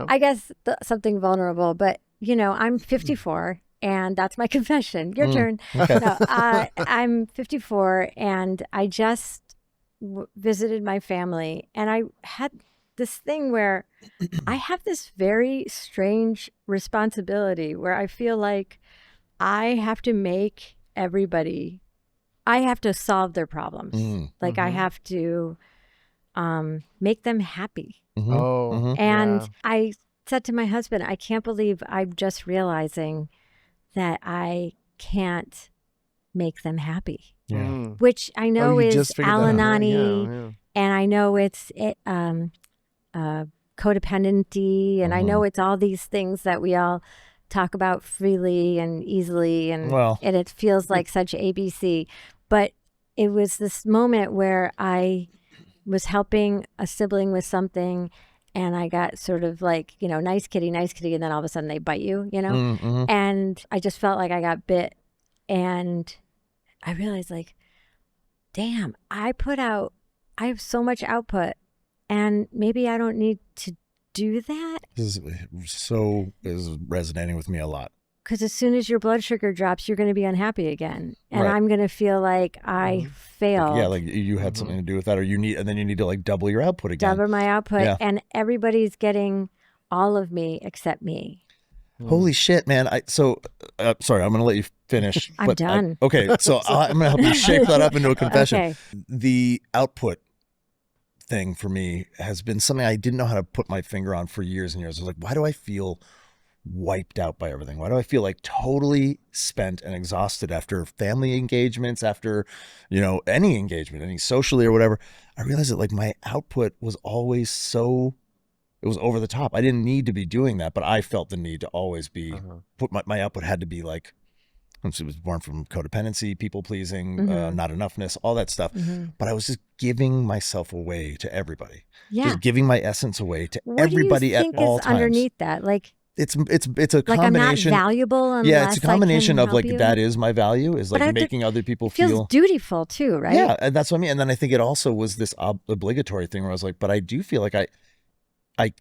S1: I guess something vulnerable, but I'm 54. And that's my confession. Your turn.
S2: Okay.
S1: No, I'm 54, and I just visited my family, and I had this thing where I have this very strange responsibility where I feel like I have to make everybody, I have to solve their problems. Like I have to make them happy. And I said to my husband, I can't believe I'm just realizing that I can't make them happy. Which I know is Alanani, and I know it's codependency, and I know it's all these things that we all talk about freely and easily, and it feels like such ABC. But it was this moment where I was helping a sibling with something, and I got sort of like, nice kitty, and then all of a sudden they bite you, and I just felt like I got bit, and I realized, like, damn, I have so much output, and maybe I don't need to do that.
S2: This is resonating with me a lot.
S1: Because as soon as your blood sugar drops, you're going to be unhappy again. And I'm going to feel like I failed.
S2: Yeah, like you had something to do with that, or you need to like double your output again.
S1: Double my output, and everybody's getting all of me except me.
S2: Holy shit, man. Sorry, I'm going to let you finish.
S1: I'm done.
S2: Okay, so I'm going to help you shape that up into a confession.
S1: Okay.
S2: The output thing for me has been something I didn't know how to put my finger on for years and years. I was like, why do I feel wiped out by everything? Why do I feel like totally spent and exhausted after family engagements, after, any engagement, any socially or whatever? I realized that like my output was always it was over the top. I didn't need to be doing that, but I felt the need to always be, my output had to be like, it was born from codependency, people pleasing, not enoughness, all that stuff. But I was just giving myself away to everybody. Yeah. Just giving my essence away to everybody at all times. What do you think is
S1: underneath that? Like,
S2: it's a combination.
S1: I'm not valuable unless
S2: it's a combination of like
S1: you.
S2: That is my value, is like making other people feel.
S1: It feels dutiful too, right?
S2: Yeah, and that's what I mean. And then I think it also was this obligatory thing where I was like, but I do feel like I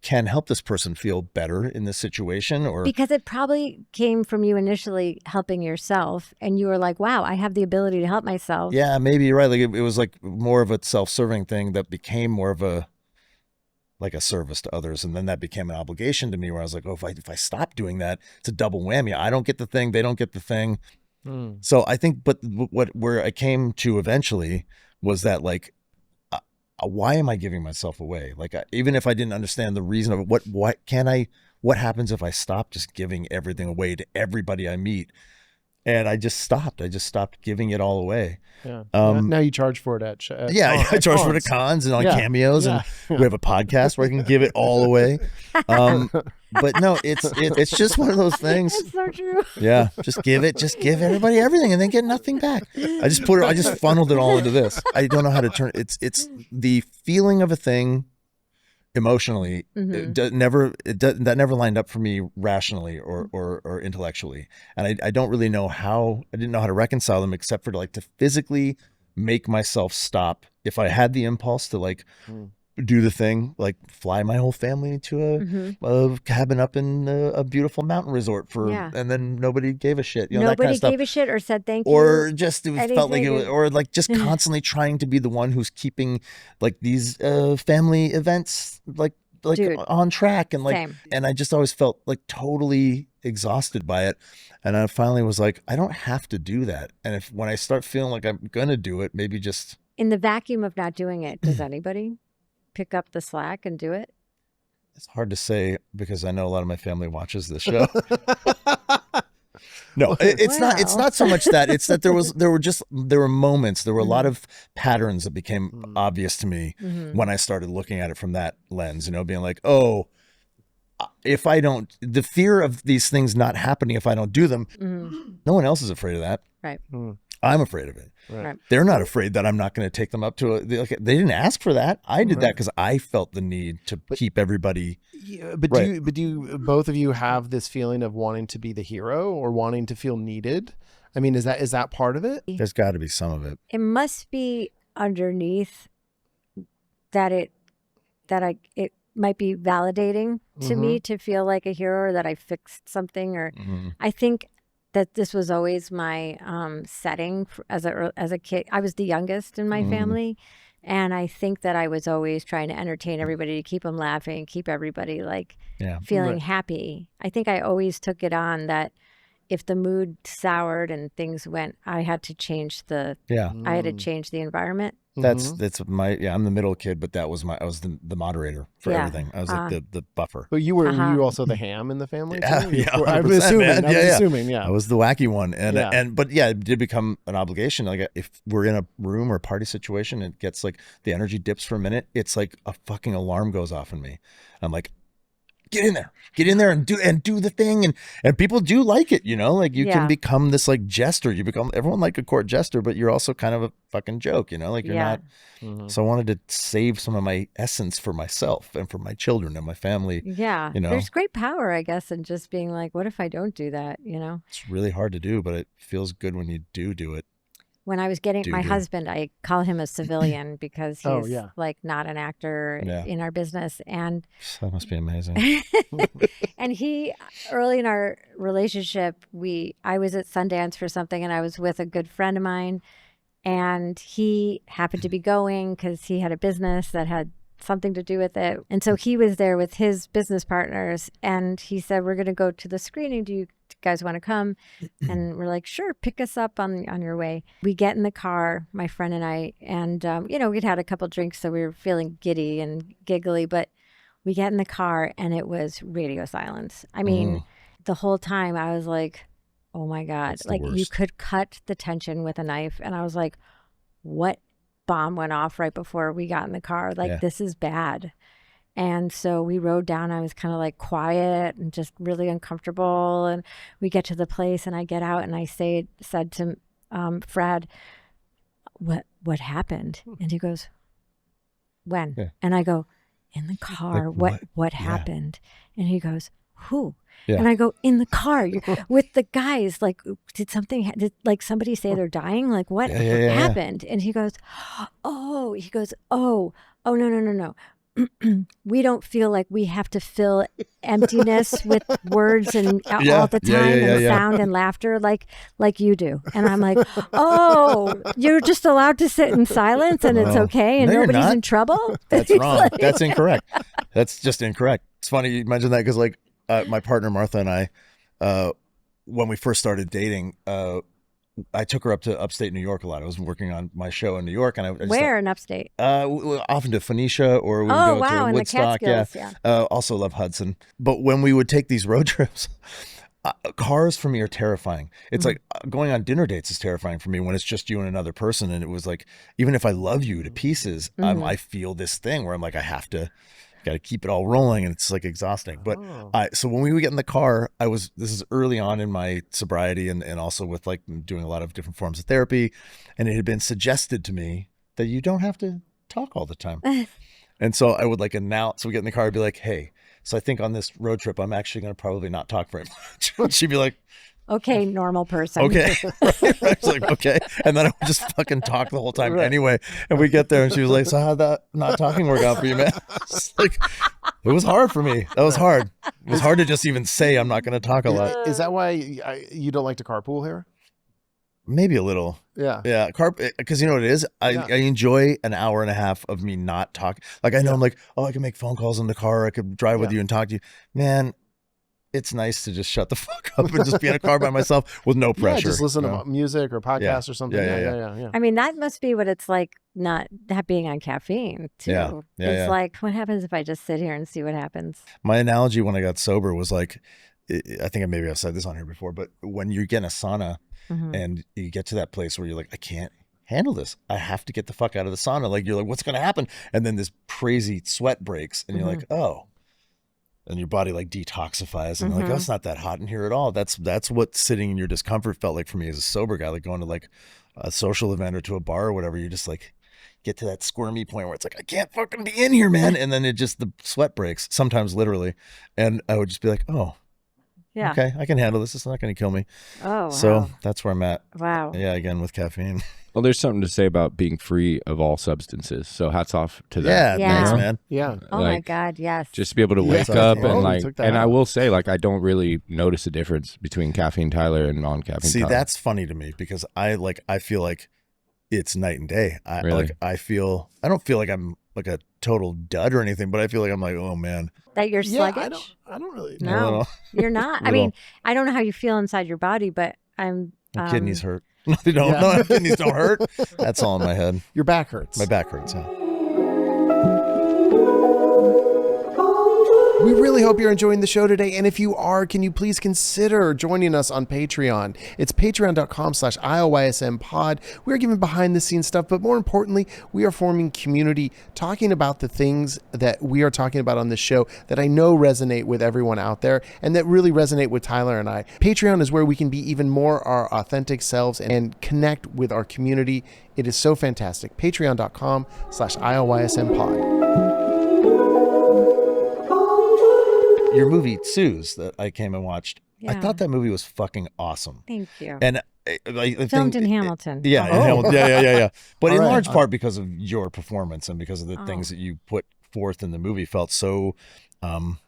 S2: can help this person feel better in this situation, or
S1: because it probably came from you initially helping yourself, and you were like, wow, I have the ability to help myself.
S2: Yeah, maybe you're right. Like it was like more of a self-serving thing that became more of a service to others, and then that became an obligation to me where I was like, oh, if I stop doing that, it's a double whammy. I don't get the thing, they don't get the thing. So I think, but where I came to eventually was that like, why am I giving myself away? Like, even if I didn't understand the reason of it, what happens if I stop just giving everything away to everybody I meet? And I just stopped giving it all away.
S3: Yeah. Now you charge for it at
S2: I charge for it at cons and on Cameos, and we have a podcast where I can give it all away. But no, it's just one of those things.
S1: It's so true.
S2: Yeah, just give everybody everything and then get nothing back. I just funneled it all into this. I don't know how to turn it. It's the feeling of a thing emotionally. That never lined up for me rationally or intellectually, and I don't really know how. I didn't know how to reconcile them except for to physically make myself stop if I had the impulse to do the thing, fly my whole family to a cabin up in a beautiful mountain resort and then nobody gave a shit.
S1: Nobody
S2: that kind of
S1: gave a shit or said thank you.
S2: Or just felt like it was, or just constantly trying to be the one who's keeping these family events
S1: Dude,
S2: on track and
S1: same.
S2: And I just always felt totally exhausted by it. And I finally was like, I don't have to do that. And when I start feeling like I'm gonna do it, maybe just
S1: in the vacuum of not doing it, does anybody pick up the slack and do it?
S2: It's hard to say because I know a lot of my family watches this show. No, it's not. It's not so much that. It's that there were moments. There were a lot of patterns that became obvious to me when I started looking at it from that lens. Being like, oh, if I don't, the fear of these things not happening if I don't do them. No one else is afraid of that.
S1: Right.
S2: I'm afraid of it.
S1: Right.
S2: They're not afraid that I'm not going to take them up to they didn't ask for that. I did that because I felt the need to keep everybody.
S3: Yeah, but do you both of you have this feeling of wanting to be the hero or wanting to feel needed? I mean, is that part of it?
S2: There's got to be some of it.
S1: It must be underneath that it might be validating to me to feel like a hero or that I fixed something or I think that this was always my setting as a kid. I was the youngest in my family, and I think that I was always trying to entertain everybody, to keep them laughing, keep everybody feeling happy. I think I always took it on that if the mood soured and things went, I had to change I had to change the environment.
S2: That's I'm the middle kid, but I was the moderator for everything. I was the buffer.
S3: But you were you also the ham in the family too?
S2: Yeah,
S3: I'm assuming.
S2: I was the wacky one, but it did become an obligation. If we're in a room or party situation, and it gets the energy dips for a minute. It's like a fucking alarm goes off in me. I'm like, get in there and do the thing. And people do like it, you can become this jester. You become everyone like a court jester, but you're also kind of a fucking joke, you're not. So I wanted to save some of my essence for myself and for my children and my family.
S1: Yeah. There's great power, I guess, in just being like, what if I don't do that?
S2: It's really hard to do, but it feels good when you do it.
S1: When I was getting my husband, I call him a civilian because he's not an actor in our business. And
S2: that must be amazing.
S1: And he, early in our relationship, I was at Sundance for something and I was with a good friend of mine and he happened to be going because he had a business that had something to do with it. And so he was there with his business partners and he said, we're going to go to the screening. Do you guys want to come? And we're like, sure, pick us up on your way. We get in the car, my friend and I, and we'd had a couple drinks, so we were feeling giddy and giggly, but we get in the car and it was radio silence. I mean, the whole time I was like, oh my God, you could cut the tension with a knife. And I was like, what bomb went off right before we got in the car? This is bad. And so we rode down. I was kind of quiet and just really uncomfortable. And we get to the place and I get out and I said to Fred, what happened? And he goes, when? Yeah. And I go, in the car. What happened? And he goes, who? Yeah. And I go, in the car with the guys. Did somebody say they're dying? What happened? And he goes, oh, no. We don't feel like we have to fill emptiness with words and all the time and sound and laughter like you do. And I'm like, oh, you're just allowed to sit in silence and it's okay and nobody's in trouble?
S2: That's wrong. That's incorrect. That's just incorrect. It's funny you mentioned that because my partner Martha and I, when we first started dating, I took her up to upstate New York a lot. I was working on my show in New York, and I just
S1: where in upstate?
S2: Often to Phoenicia, or we would go to Woodstock.
S1: In the Catskills,
S2: also love Hudson. But when we would take these road trips, cars for me are terrifying. It's like going on dinner dates is terrifying for me when it's just you and another person. And it was like, even if I love you to pieces, I feel this thing where I'm like, I have to, got to keep it all rolling, and it's like exhausting. But so when we would get in the car, this is early on in my sobriety, and also with like doing a lot of different forms of therapy, and it had been suggested to me that you don't have to talk all the time. And so I would like announce, so we get in the car, I'd be like, hey, so I think on this road trip, I'm actually going to probably not talk very much. She'd be like,
S1: okay, normal person.
S2: Okay. Right. I was like, okay. And then I would just fucking talk the whole time anyway. And we get there and she was like, so how'd that not talking work out for you, man? Like, it was hard for me. That was hard. It was hard to just even say I'm not going to talk a lot.
S3: Is that why you don't like to carpool here?
S2: Maybe a little.
S3: Yeah.
S2: Yeah. Because you know what it is? I enjoy an hour and a half of me not talking. Like, I know I'm like, oh, I can make phone calls in the car. I could drive with you and talk to you. Man, it's nice to just shut the fuck up and just be in a car by myself with no pressure.
S3: Yeah, just listen to music or podcast or something. Yeah.
S1: I mean, that must be what it's like not being on caffeine too. It's like, what happens if I just sit here and see what happens?
S2: My analogy when I got sober was like, I think maybe I've said this on here before, but when you get in a sauna and you get to that place where you're like, I can't handle this. I have to get the fuck out of the sauna. Like, you're like, what's going to happen? And then this crazy sweat breaks and you're like, oh. And your body like detoxifies and you're like, oh, it's not that hot in here at all. That's what sitting in your discomfort felt like for me as a sober guy, like going to like a social event or to a bar or whatever. You just like get to that squirmy point where it's like, I can't fucking be in here, man. And then the sweat breaks, sometimes literally. And I would just be like, oh, yeah, okay, I can handle this. It's not going to kill me.
S1: Oh, wow.
S2: So that's where I'm at.
S1: Wow.
S2: Yeah, again, with caffeine.
S4: Well, there's something to say about being free of all substances. So hats off to that.
S1: Yeah.
S2: Thanks, man.
S3: Yeah.
S1: Oh my God, yes.
S4: Just to be able to wake up and like, and I will say, like, I don't really notice a difference between caffeine Tyler and non-caffeine Tyler.
S2: See, that's funny to me because I feel like it's night and day. I don't feel like I'm like a total dud or anything, but I feel like I'm like, oh man.
S1: That you're sluggish?
S3: I don't really.
S1: No, you're not. I mean, I don't know how you feel inside your body, but I'm.
S2: My kidneys hurt. No, they don't. Yeah. No, my kidneys don't hurt. That's all in my head.
S3: Your back hurts.
S2: My back hurts, yeah.
S3: We really hope you're enjoying the show today. And if you are, can you please consider joining us on Patreon? It's patreon.com/IOYSMpod. We're giving behind the scenes stuff, but more importantly, we are forming community, talking about the things that we are talking about on this show that I know resonate with everyone out there and that really resonate with Tyler and I. Patreon is where we can be even more our authentic selves and connect with our community. It is so fantastic. Patreon.com/IOYSMpod.
S2: Your movie Suze that I came and watched, I thought that movie was fucking awesome.
S1: Thank you.
S2: And
S1: filmed in Hamilton.
S2: Yeah, in Hamilton. Yeah. But in large part because of your performance and because of the things that you put forth in the movie felt so, I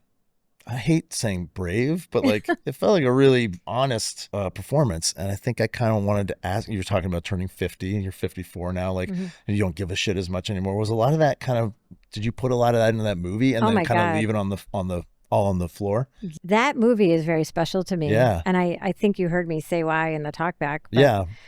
S2: hate saying brave, but like it felt like a really honest performance. And I think I kind of wanted to ask, you were talking about turning 50 and you're 54 now, like, and you don't give a shit as much anymore. Was a lot of that kind of, did you put a lot of that into that movie and then kind of leave it all on the floor?
S1: That movie is very special to me.
S2: Yeah.
S1: And I think you heard me say why in the talkback.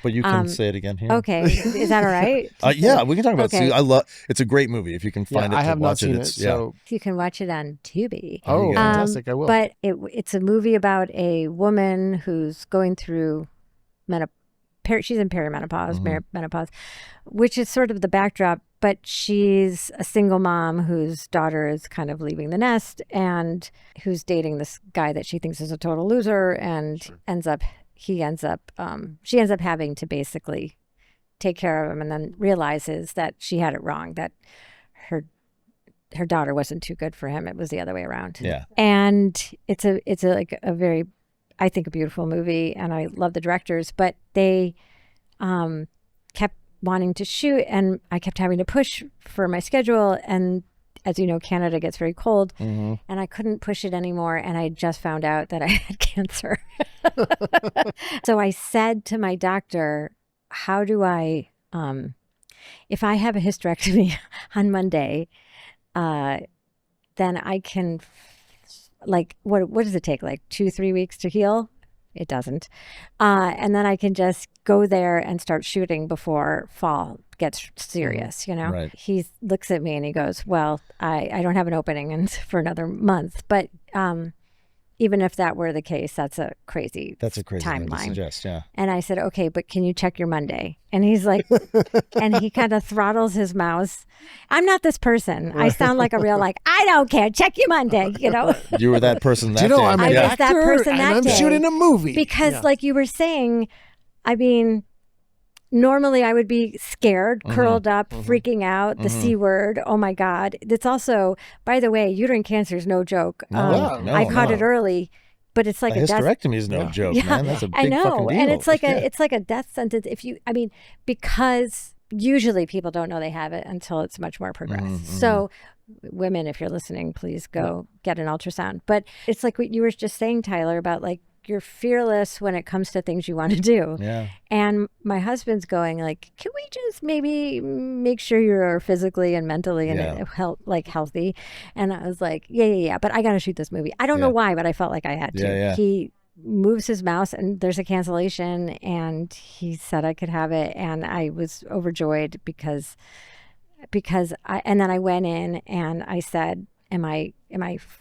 S2: But you can say it again here.
S1: Okay. Is that all right?
S2: Yeah, we can talk about it. It's a great movie. If you can find it,
S3: I have not seen it.
S1: So you can watch it on Tubi.
S3: Oh, fantastic. I will.
S1: But it's a movie about a woman who's going through she's in perimenopause, menopause, which is sort of the backdrop. But she's a single mom whose daughter is kind of leaving the nest and who's dating this guy that she thinks is a total loser, and she ends up having to basically take care of him, and then realizes that she had it wrong, that her daughter wasn't too good for him. It was the other way around.
S2: Yeah.
S1: And it's a very, I think, a beautiful movie, and I love the directors, but they kept wanting to shoot, and I kept having to push for my schedule, and as you know, Canada gets very cold, and I couldn't push it anymore, and I just found out that I had cancer. So I said to my doctor, how do I if I have a hysterectomy on Monday, then I can, like, what does it take, like 2-3 weeks to heal? It doesn't. And then I can just go there and start shooting before fall gets serious, you know?
S2: Right.
S1: He looks at me and he goes, well, I don't have an opening for another month, but even if that were the case, that's a crazy timeline.
S2: Thing to suggest, yeah.
S1: And I said, okay, but can you check your Monday? And he's like, and he kind of throttles his mouse. I'm not this person. I sound like a real I don't care. Check your Monday.
S2: You were that person that day.
S3: I'm an actor,
S1: that person that
S3: and I'm shooting a movie.
S1: Because like you were saying, I mean, normally I would be scared, curled up, freaking out, the C word. Oh my God. It's also, by the way, uterine cancer is no joke. I caught it early, but it's like
S2: a hysterectomy is no joke, man. That's a big fucking deal.
S1: And it's like a death sentence. Because usually people don't know they have it until it's much more progressed. So women, if you're listening, please go get an ultrasound. But it's like what you were just saying, Tyler, about like, you're fearless when it comes to things you want to do.
S2: Yeah.
S1: And my husband's going like, can we just maybe make sure you're physically and mentally and healthy? And I was like, yeah. But I got to shoot this movie. I don't know why, but I felt like I had to.
S2: Yeah.
S1: He moves his mouse and there's a cancellation and he said I could have it. And I was overjoyed because and then I went in and I said, am I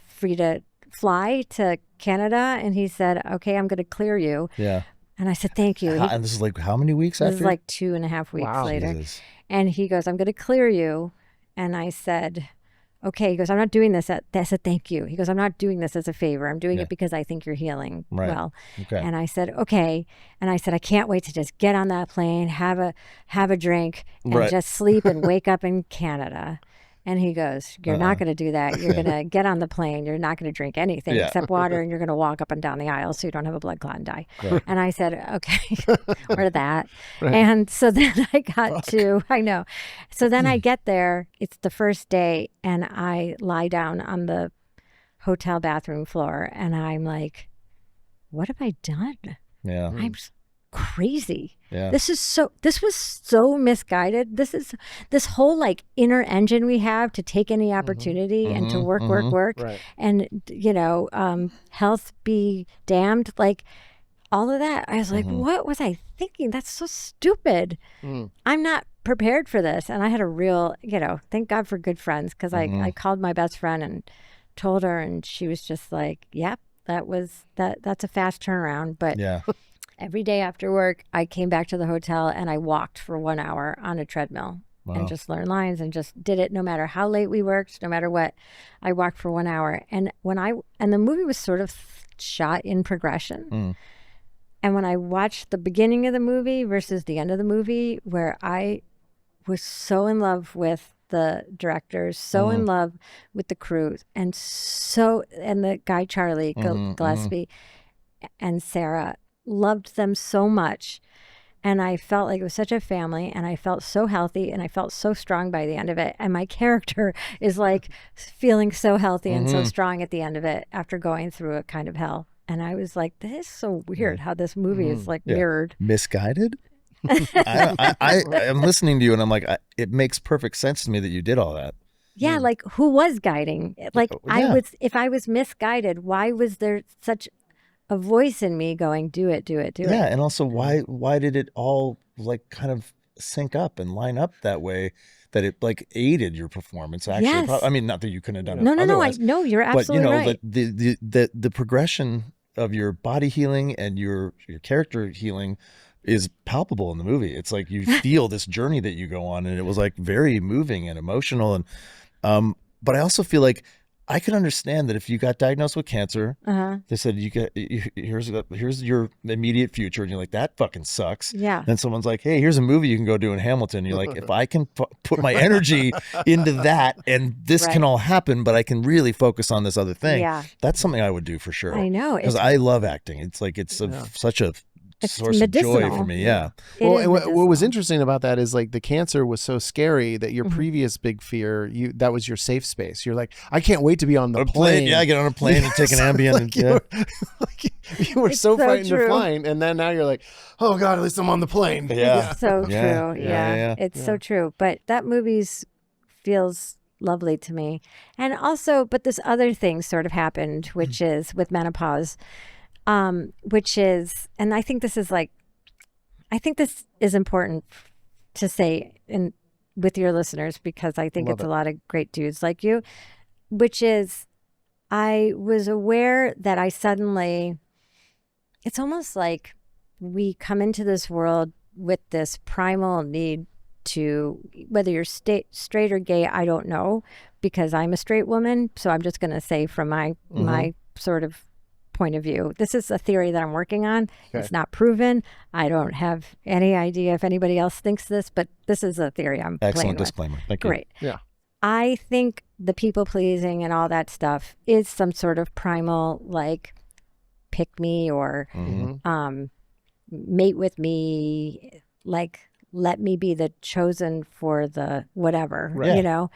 S1: free to fly to Canada? And he said, okay, I'm going to clear you.
S2: Yeah.
S1: And I said, thank you.
S2: And this is like how many weeks after?
S1: This is like 2.5 weeks later.
S2: Jesus.
S1: And he goes, I'm going to clear you. And I said, okay. He goes, I'm not doing this. I said, thank you. He goes, I'm not doing this as a favor. I'm doing it because I think you're healing well.
S2: Okay.
S1: And I said, okay. And I said, I can't wait to just get on that plane, have a drink, and just sleep and wake up in Canada. And he goes, you're not going to do that. You're going to get on the plane. You're not going to drink anything except water, and you're going to walk up and down the aisle so you don't have a blood clot and die. Right. And I said, okay, or that. Right. And so then I got I know. So then I get there. It's the first day, and I lie down on the hotel bathroom floor, and I'm like, what have I done?
S2: Yeah.
S1: I'm crazy.
S2: Yeah.
S1: This was so misguided. This whole like inner engine we have to take any opportunity and to work.
S3: Right.
S1: And health be damned. Like all of that. I was like, what was I thinking? That's so stupid. I'm not prepared for this. And I had a real, thank God for good friends, because I called my best friend and told her, and she was just like, yep, that's a fast turnaround. But every day after work, I came back to the hotel and I walked for 1 hour on a treadmill and just learned lines and just did it no matter how late we worked, no matter what. I walked for 1 hour. And the movie was sort of shot in progression. And when I watched the beginning of the movie versus the end of the movie, where I was so in love with the directors, so in love with the crew, and the guy Charlie Gillespie and Sarah, loved them so much, and I felt like it was such a family, and I felt so healthy, and I felt so strong by the end of it. And my character is like feeling so healthy and so strong at the end of it after going through a kind of hell. And I was like, this is so weird how this movie is like mirrored.
S2: Misguided? I'm listening to you and I'm like, it makes perfect sense to me that you did all that.
S1: Yeah, like who was guiding? Like if I was misguided, why was there such a voice in me going, do it.
S2: Yeah, and also why did it all like kind of sync up and line up that way that it like aided your performance? Actually,
S1: yes.
S2: I mean, not that you couldn't have done it.
S1: No, you're absolutely right.
S2: But the progression of your body healing and your character healing is palpable in the movie. It's like you feel this journey that you go on, and it was like very moving and emotional. And but I also feel like I can understand that if you got diagnosed with cancer, they said here's your immediate future, and you're like, that fucking sucks.
S1: Yeah.
S2: Then someone's like, hey, here's a movie you can go do in Hamilton. And you're like, if I can put my energy into that, and this can all happen, but I can really focus on this other thing. Yeah. That's something I would do for sure.
S1: I know,
S2: because I love acting. It's like such a source medicinal. Of joy for me. Yeah.
S3: And what was interesting about that is like the cancer was so scary that your previous big fear, that was your safe space. You're like, I can't wait to be on the plane.
S2: Yeah, get on a plane and take an Ambien.
S3: You were so frightened of flying, and then now you're like, oh God, at least I'm on the plane.
S2: Yeah.
S1: So true. Yeah. It's so true. But that feels lovely to me. And also, but this other thing sort of happened, which is with menopause. Which is, and I think this is important to say with your listeners, because I think it's a lot of great dudes like you, which is, I was aware that it's almost like we come into this world with this primal need to, whether you're straight or gay, I don't know, because I'm a straight woman. So I'm just going to say from my sort of point of view, this is a theory that I'm working on. Okay. It's not proven. I don't have any idea if anybody else thinks this, but this is a theory I'm
S2: Excellent disclaimer. Thank you.
S1: Great.
S3: Yeah.
S1: I think the people pleasing and all that stuff is some sort of primal, like, pick me or mate with me, like, let me be the chosen for the whatever, you know,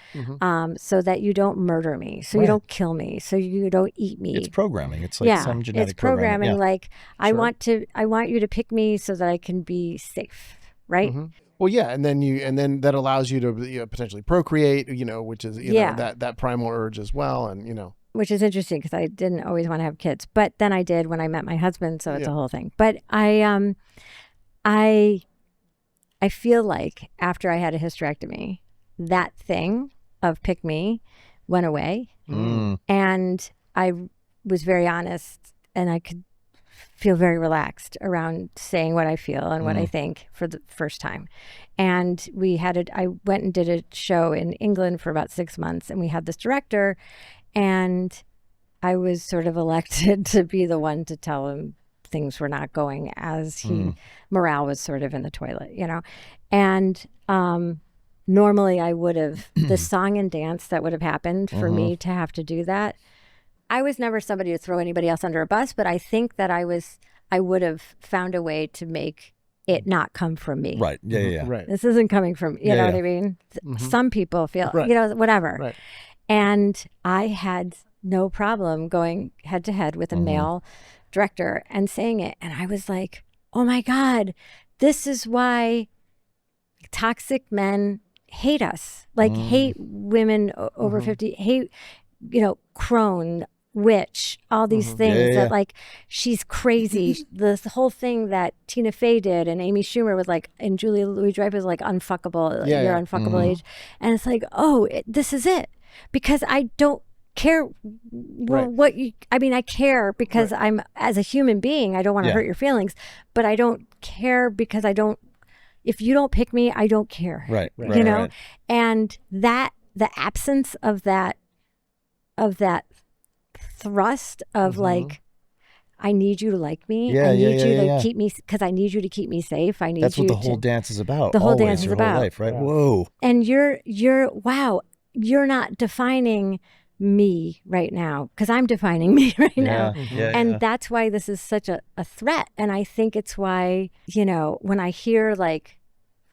S1: so that you don't murder me, so you don't kill me, so you don't eat me.
S2: It's programming. It's like some genetic
S1: it's programming.
S2: Yeah.
S1: Like, I want you to pick me so that I can be safe, right?
S3: Well, yeah, and then that allows you to potentially procreate, which is know, that primal urge as well, and
S1: which is interesting because I didn't always want to have kids, but then I did when I met my husband, so it's a whole thing. But I feel like after I had a hysterectomy, that thing of pick me went away. And I was very honest, and I could feel very relaxed around saying what I feel and what I think for the first time. And I went and did a show in England for about 6 months, and we had this director, and I was sort of elected to be the one to tell him things were not going as morale was sort of in the toilet, and normally I would have the song and dance that would have happened for me to have to do that. I was never somebody to throw anybody else under a bus, but I think that I would have found a way to make it not come from me.
S2: Right. Yeah.
S3: Right.
S1: This isn't coming from, you know what I mean? Some people feel, whatever.
S3: Right.
S1: And I had no problem going head to head with a male director and saying it. And I was like, oh my God, this is why toxic men hate us, like hate women over 50, hate, crone, witch, all these things that like, she's crazy. This whole thing that Tina Fey did and Amy Schumer was like, and Julia Louis-Dreyfus was like unfuckable, your unfuckable age. And it's like, this is it. Because I don't care I care because I'm, as a human being, I don't want to hurt your feelings, but I don't care because if you don't pick me, I don't care.
S2: Right.
S1: And that, the absence of that thrust of like, I need you to like me. I need you to keep me, because I need you to keep me safe. I need
S2: That's
S1: you
S2: what the whole dance is about.
S1: The whole
S2: Always,
S1: dance is
S2: your
S1: about.
S2: whole life, right? Yeah. Whoa.
S1: And you're not defining me right now, because I'm defining me right now. And that's why this is such a threat. And I think it's why, when I hear like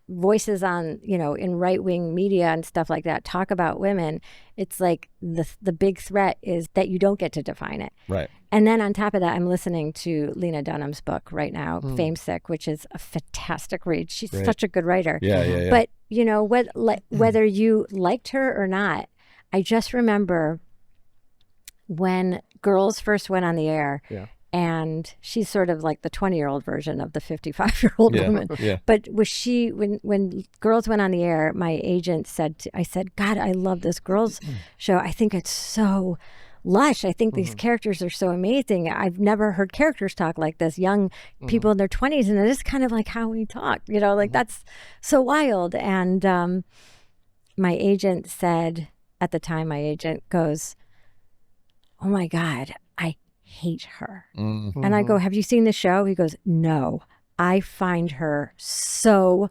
S1: voices on, in right-wing media and stuff like that talk about women, it's like the big threat is that you don't get to define it.
S2: Right.
S1: And then on top of that, I'm listening to Lena Dunham's book right now, Fame Sick, which is a fantastic read. She's such a good writer.
S2: Yeah.
S1: But, whether you liked her or not, I just remember when Girls first went on the air, and she's sort of like the 20-year-old version of the 55-year-old woman.
S2: Yeah.
S1: But when Girls went on the air, my agent I said, God, I love this Girls show. I think it's so lush. I think these characters are so amazing. I've never heard characters talk like this, young people in their 20s, and it is kind of like how we talk, like that's so wild. And my agent said, at the time, my agent goes, oh my God, I hate her. And I go, have you seen the show? He goes, no, I find her so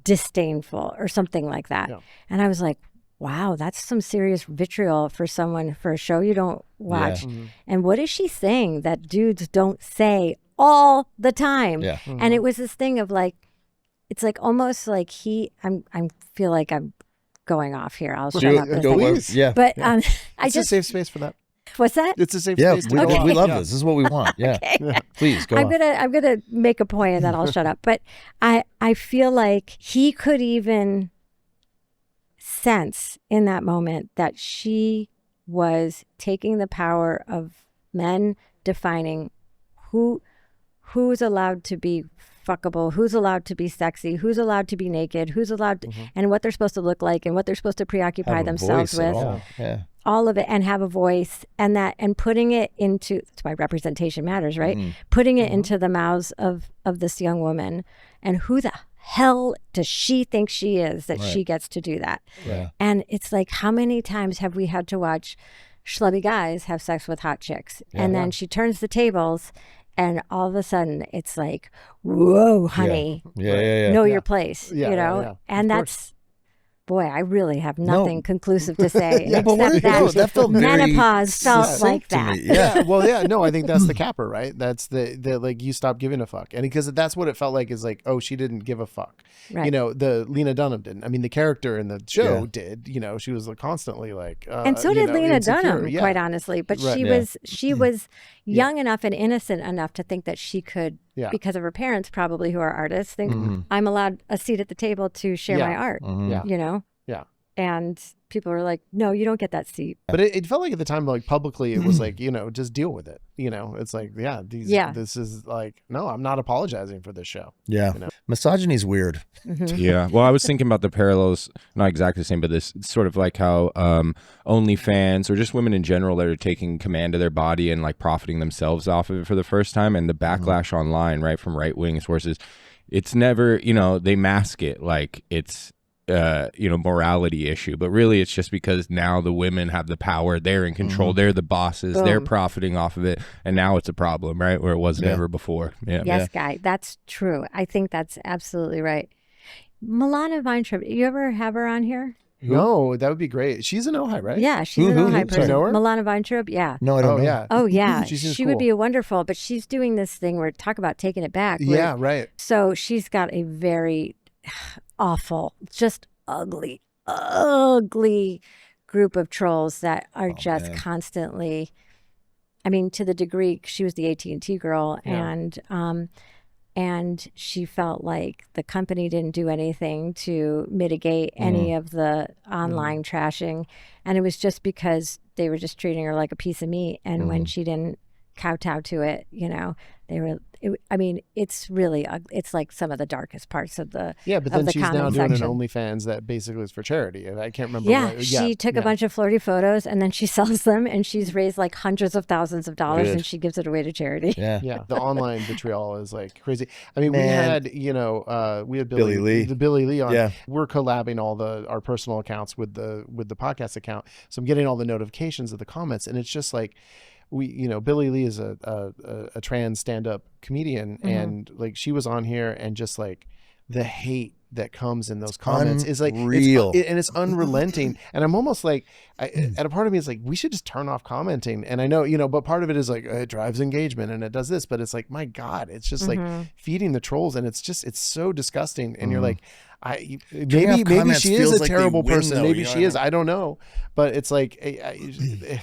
S1: disdainful, or something like that. And I was like, wow, that's some serious vitriol for a show you don't watch. And what is she saying that dudes don't say all the time? And it was this thing of like, it's like almost like I feel like I'm going off here. I'll shut up. But
S3: it's a safe space for that.
S1: What's that?
S3: It's a safe space.
S2: We love this. This is what we want. Yeah. Please go on.
S1: I'm gonna make a point and then I'll shut up. But I feel like he could even sense in that moment that she was taking the power of men defining who who's allowed to be fuckable, who's allowed to be sexy, who's allowed to be naked, who's allowed to, and what they're supposed to look like and what they're supposed to preoccupy themselves with. All of it, and have a voice, and putting it into, it's why representation matters, right? Putting it into the mouths of this young woman, and who the hell does she think she is that she gets to do that? And it's like, how many times have we had to watch schlubby guys have sex with hot chicks, and then she turns the tables, and all of a sudden it's like, whoa, honey, know your place, you know? And that's, boy, I really have nothing conclusive to say except that felt menopause felt like that.
S3: Well, no, I think that's the capper, right? That's the like, you stop giving a fuck. And because that's what it felt like, is like, oh, she didn't give a fuck. Right. You know, the Lena Dunham didn't. I mean, the character in the show did, you know, she was constantly like,
S1: and so did Lena Dunham, quite honestly. But she was young enough and innocent enough to think that she could, because of her parents probably, who are artists, think I'm allowed a seat at the table to share my art, you know? And people were like, no, you don't get that seat.
S3: But it felt like at the time, like publicly, it was like, you know, just deal with it. You know, it's like, this is like, no, I'm not apologizing for this show.
S2: Yeah.
S3: You know?
S2: Misogyny is weird.
S4: Yeah. Well, I was thinking about the parallels, not exactly the same, but this sort of like how OnlyFans, or just women in general, that are taking command of their body and like profiting themselves off of it for the first time, and the backlash online, right, from right-wing sources. It's never, you know, they mask it like it's, you know, morality issue, but really it's just because now the women have the power, they're in control, they're the bosses, they're profiting off of it, and now it's a problem, right, where it wasn't ever before.
S1: Yes, Guy, that's true. I think that's absolutely right. Milana Weintraub, you ever have her on here?
S3: No, that would be great. She's an Ojai, right?
S1: Yeah, she's an Ojai person.
S3: Know her?
S1: Milana Weintraub, yeah.
S2: No, I don't know.
S1: Oh, yeah.
S3: She
S1: would be wonderful, but she's doing this thing where, talk about taking it back.
S3: Yeah, right.
S1: So she's got a very awful, just ugly group of trolls that are just constantly, I mean, to the degree, she was the AT&T girl, and she felt like the company didn't do anything to mitigate any of the online trashing, and it was just because they were just treating her like a piece of meat, and when she didn't kowtow to it, you know, I mean, it's really, it's like some of the darkest parts of the
S3: but then she's now doing
S1: section.
S3: an OnlyFans that basically is for charity. I can't remember.
S1: Yeah, she took a bunch of flirty photos, and then she sells them, and she's raised like hundreds of thousands of dollars, and she gives it away to charity.
S3: Yeah. The online vitriol is like crazy. I mean, we had Billy Lee, the Billy Lee on. Yeah. We're collabing all our personal accounts with the podcast account, so I'm getting all the notifications of the comments, and it's just like, Billy Lee is a trans stand-up comedian, and like, she was on here, and just like the hate that comes in those comments is like
S2: real,
S3: and it's unrelenting. And I'm almost like, at a part of me is like, we should just turn off commenting. And I know, but part of it is like, it drives engagement and it does this, but it's like, my God, it's just like feeding the trolls, and it's so disgusting. And you're like, maybe she is a terrible person. Though, maybe she is. I don't know. But it's like,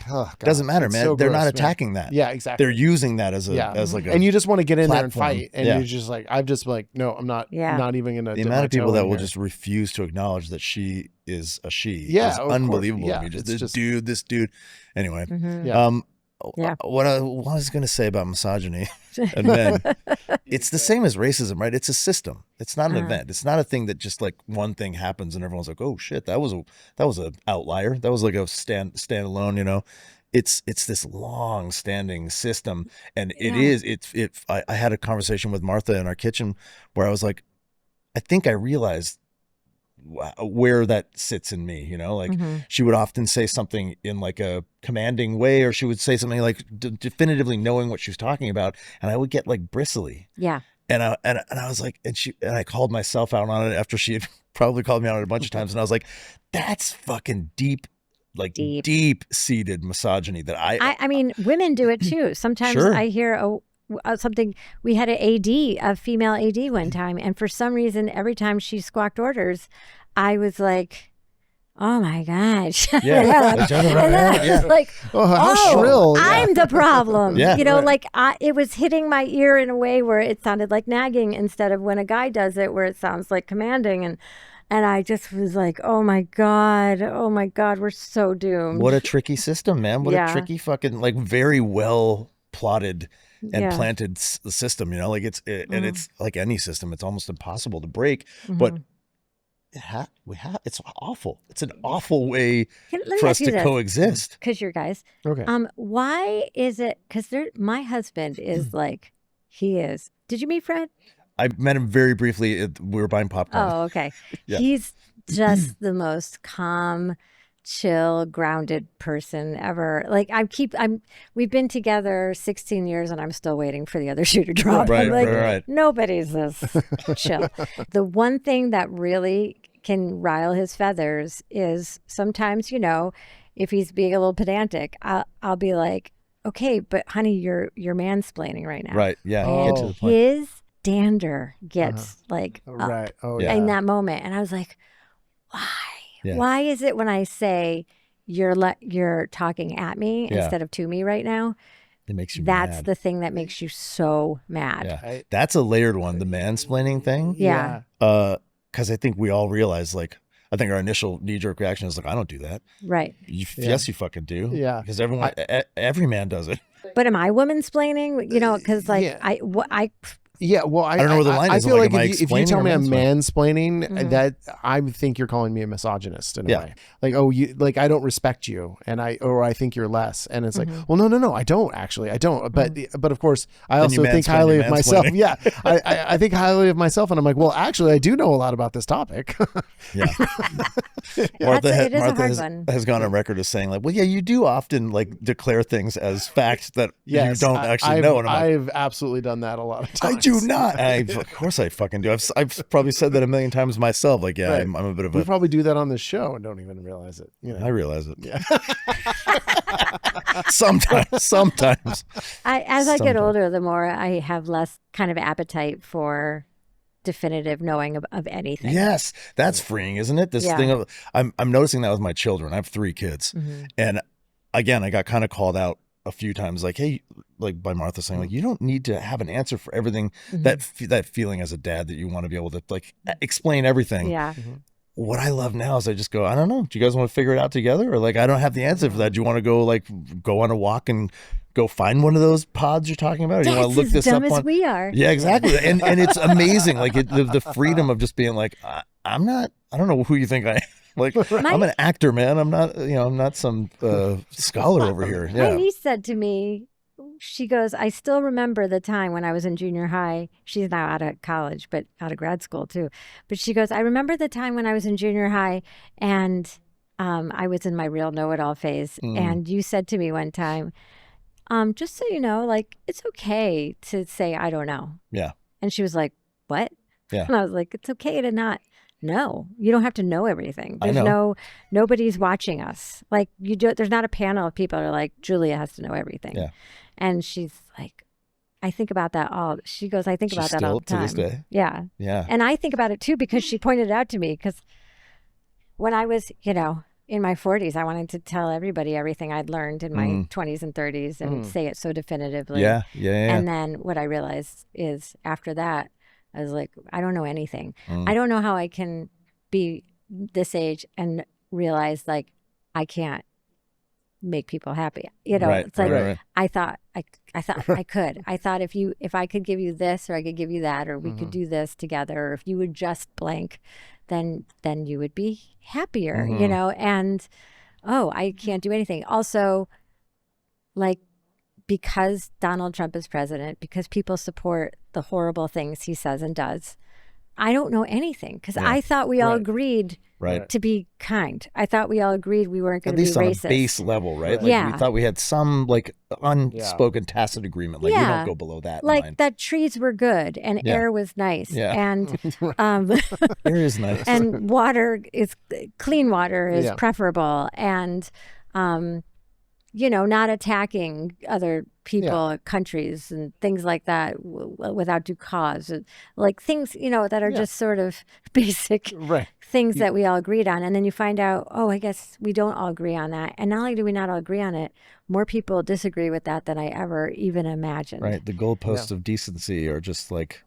S3: God,
S2: doesn't matter, man. They're not attacking that.
S3: Yeah, exactly.
S2: They're using that as like a,
S3: and you just want to get in
S2: platform.
S3: there and fight. And you're just like, I've just like, no, I'm not. Not even gonna.
S2: The amount of people that will just refuse to acknowledge that she is a she. Is unbelievable. Yeah, this dude. Anyway. What I was going to say about misogyny and men, it's the same as racism, right? It's a system. It's not an event. It's not a thing that just like one thing happens and everyone's like, oh shit, that was an outlier. That was like a standalone, It's this long standing system. And I had a conversation with Martha in our kitchen where I was like, I think I realized where that sits in me, she would often say something in like a commanding way, or she would say something like definitively knowing what she was talking about, and I would get like bristly. And I was like, and I called myself out on it after she had probably called me out on it a bunch of times, and I was like, that's fucking deep seated misogyny that I
S1: mean, women do it too. Sometimes I hear something. We had a female AD one time, and for some reason, every time she squawked orders, I was like, oh my gosh. Like,
S3: how shrill.
S1: I'm the problem. It was hitting my ear in a way where it sounded like nagging instead of when a guy does it where it sounds like commanding. And I just was like, oh my God, we're so doomed.
S2: What a tricky system, man. What a tricky fucking, like, very well plotted and planted the system, you know, like and it's like any system, it's almost impossible to break, but it's awful. It's an awful way for us to coexist.
S1: Because you're guys.
S3: Okay.
S1: Why is it? Because my husband is like, he is. Did you meet Fred?
S2: I met him very briefly. We were buying popcorn.
S1: Oh, okay. He's just the most calm, chill, grounded person ever. Like we've been together 16 years and I'm still waiting for the other shoe to drop.
S2: Right.
S1: Nobody's this chill. The one thing that really can rile his feathers is sometimes, you know, if he's being a little pedantic, I'll be like, okay, but honey, you're mansplaining right now.
S2: Right. Yeah.
S1: And
S2: get to the point.
S1: his dander gets like up in that moment. And I was like, why? Yeah. Why is it when I say you're talking at me instead of to me right now?
S2: It makes you
S1: That's
S2: mad.
S1: The thing that makes you so mad.
S2: Yeah. That's a layered one, the mansplaining thing.
S1: Yeah.
S2: Because I think we all realize, like, I think our initial knee-jerk reaction is like, I don't do that.
S1: Right.
S2: Yes, you fucking do.
S3: Yeah.
S2: Because every man does it.
S1: But am I woman-splaining? You know, because like
S3: yeah, well, I
S2: don't know where the line is.
S3: I feel like
S2: if
S3: you tell me I'm mansplaining, that I think you're calling me a misogynist in a way. Like, oh, I don't respect you, and I think you're less, and it's like, well, no, I don't actually, I don't. But of course, I also think highly of myself. Yeah, I think highly of myself, and I'm like, well, actually, I do know a lot about this topic.
S2: Martha has gone on record as saying like, well, yeah, you do often like declare things as facts that you don't actually know. And
S3: I've absolutely done that a lot of times.
S2: I do not. Of course I fucking do. I've probably said that a million times myself. Like, I'm a bit of a...
S3: We probably do that on this show and don't even realize it. You know?
S2: I realize it. Yeah. Sometimes.
S1: As I get older, the more I have less kind of appetite for definitive knowing of anything.
S2: Yes. That's freeing, isn't it? This thing of... I'm noticing that with my children. I have 3 kids. And again, I got kind of called out a few times, like, hey, like by Martha saying, like, you don't need to have an answer for everything. That feeling as a dad that you want to be able to like explain everything.
S1: Yeah.
S2: What I love now is I just go, I don't know. Do you guys want to figure it out together? Or like, I don't have the answer for that. Do you want to go on a walk and go find one of those pods you're talking about? Or do you want to look this up on?
S1: We are.
S2: Yeah, exactly. And it's amazing. Like the freedom of just being like, I don't know who you think I am. Like, I'm an actor, man. I'm not, I'm not some scholar over here. Yeah.
S1: My niece said to me, she goes, I still remember the time when I was in junior high. She's now out of college, but out of grad school too. But she goes, I remember the time when I was in junior high and I was in my real know-it-all phase. And you said to me one time, just so you know, like, it's okay to say, I don't know. Yeah. And she was like, what? Yeah. And I was like, it's okay to not know. You don't have to know everything. There's nobody's watching us. Like there's not a panel of people that are like, Julia has to know everything. Yeah. And she's like, I think about that she goes, I think about that all the time. To this day. Yeah. Yeah. And I think about it too, because she pointed it out to me, because when I was, in my 40s, I wanted to tell everybody everything I'd learned in my 20s and 30s and say it so definitively. Yeah. And then what I realized is after that, I was like, I don't know anything. I don't know how I can be this age and realize like I can't make people happy. It's like right. I thought I could. I thought if I could give you this, or I could give you that, or we could do this together, or if you would just blank, then you would be happier, and I can't do anything. Also, like, because Donald Trump is president, because people support the horrible things he says and does, I don't know anything, because I thought we all agreed to be kind. I thought we all agreed we weren't going to be racist. At least on a base level, right? Like, we thought we had some like unspoken tacit agreement. Like we don't go below that line. Like that trees were good and air was nice. Yeah. And air is nice. And clean water is preferable. And not attacking other people, countries, and things like that without due cause. Like things, that are just sort of basic things that we all agreed on. And then you find out, I guess we don't all agree on that. And not only do we not all agree on it, more people disagree with that than I ever even imagined. Right. The goalposts of decency are just like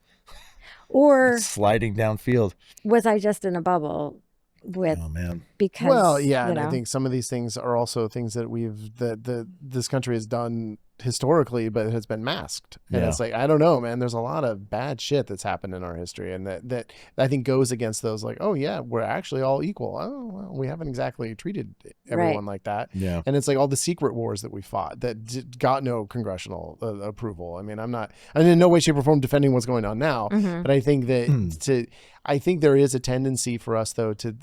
S1: sliding downfield. Was I just in a bubble? Because
S3: and I think some of these things are also things that this country has done historically, but it has been masked. And it's like, I don't know, man, there's a lot of bad shit that's happened in our history, and that I think goes against those like, oh yeah, we're actually all equal. Oh, well, we haven't exactly treated everyone like that.
S2: Yeah.
S3: And it's like all the secret wars that we fought that got no congressional approval. I mean, I'm in no way, shape, or form defending what's going on now, but I think that I think there is a tendency for us though to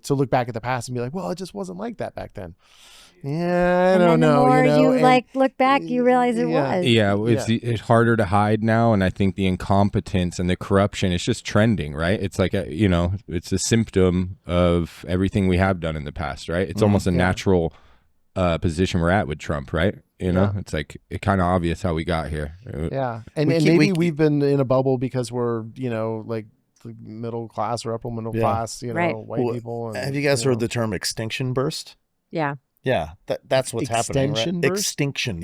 S3: look back at the past and be like, well, it just wasn't like that back then. Yeah, I don't know.
S1: The more you like look back, you realize it was.
S4: Yeah, it's harder to hide now, and I think the incompetence and the corruption is just trending, right? It's like it's a symptom of everything we have done in the past, right? It's almost a natural position we're at with Trump, right? It's like it's kind of obvious how we got here.
S3: Yeah, and maybe we've been in a bubble because we're like middle class or upper middle class, white people. And,
S2: have you guys heard the term extinction burst?
S1: Yeah.
S2: Yeah, that's what's happening. Right? Extinction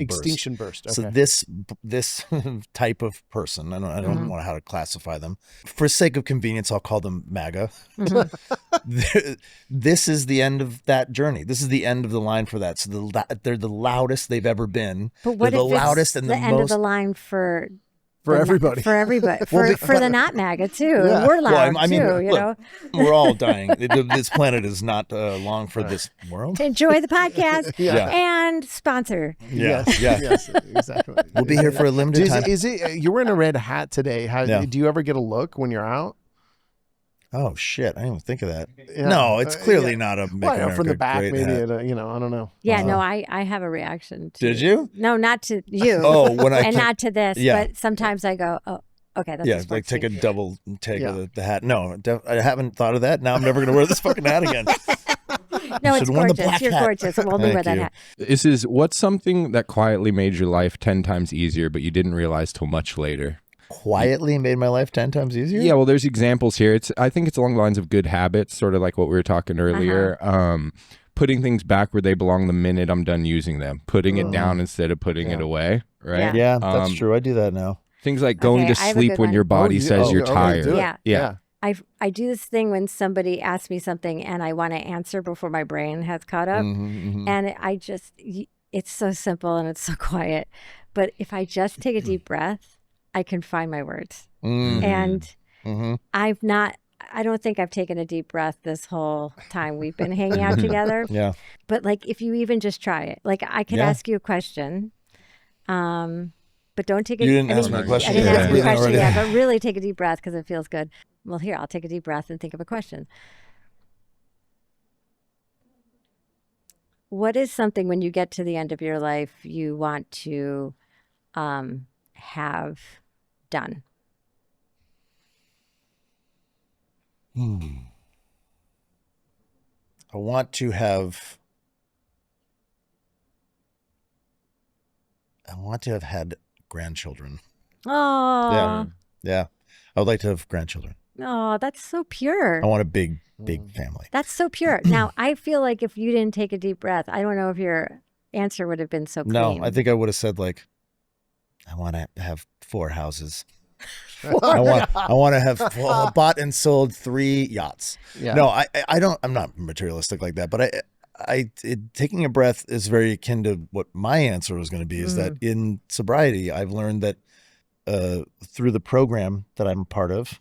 S2: burst. Okay. So this type of person, I don't know how to classify them. For sake of convenience, I'll call them MAGA. This is the end of that journey. This is the end of the line for that. So they're the loudest they've ever been.
S1: But what
S2: they're
S1: if
S2: the loudest
S1: it's
S2: and
S1: the
S2: the
S1: end
S2: most
S1: of the line for
S3: everybody.
S1: For everybody. For the not MAGA too. Yeah. We're loud too,
S2: We're all dying. This planet is not long for this world.
S1: Enjoy the podcast and sponsor.
S3: Yes, exactly.
S2: We'll be here for a limited time.
S3: Is it you're wearing a red hat today? Do you ever get a look when you're out?
S2: Oh shit! I didn't even think of that. Yeah. No, it's clearly not a Make America
S3: from the back.
S2: Great
S3: maybe
S2: hat.
S3: I don't know.
S1: Yeah, no, I have a reaction.
S2: Did you?
S1: No, not to you.
S2: And
S1: not to this. Yeah. But sometimes I go, oh, okay, that's
S2: like take a double take of the hat. No, I haven't thought of that. Now I'm never going to wear this fucking hat again.
S1: No, it's gorgeous. You're gorgeous. We'll only wear that hat.
S4: What's something that quietly made your life 10 times easier, but you didn't realize till much later?
S2: Quietly made my life 10 times easier?
S4: Yeah, well, there's examples here. I think it's along the lines of good habits, sort of like what we were talking earlier. Putting things back where they belong the minute I'm done using them. Putting it down instead of putting it away, right?
S2: Yeah, that's true. I do that now.
S4: Things like going to sleep when your body says you're tired.
S1: Yeah. I do this thing when somebody asks me something and I want to answer before my brain has caught up. And it's so simple and it's so quiet. But if I just take a deep breath, I can find my words. And I don't think I've taken a deep breath this whole time we've been hanging out together.
S2: Yeah.
S1: But like, if you even just try it, like I can ask you a question, but don't take it.
S2: You didn't ask me a question.
S1: I didn't ask you a question yet, but really take a deep breath because it feels good. Well, here, I'll take a deep breath and think of a question. What is something when you get to the end of your life you want to have done?
S2: I want to have had grandchildren.
S1: Oh.
S2: Yeah. I would like to have grandchildren.
S1: Oh, that's so pure.
S2: I want a big family.
S1: That's so pure. Now, I feel like if you didn't take a deep breath, I don't know if your answer would have been so clean.
S2: No, I think I would have said like, I want to have 4 houses. I want to have bought and sold 3 yachts. Yeah. No, I'm not materialistic like that, but taking a breath is very akin to what my answer was going to be, is that in sobriety, I've learned that through the program that I'm a part of,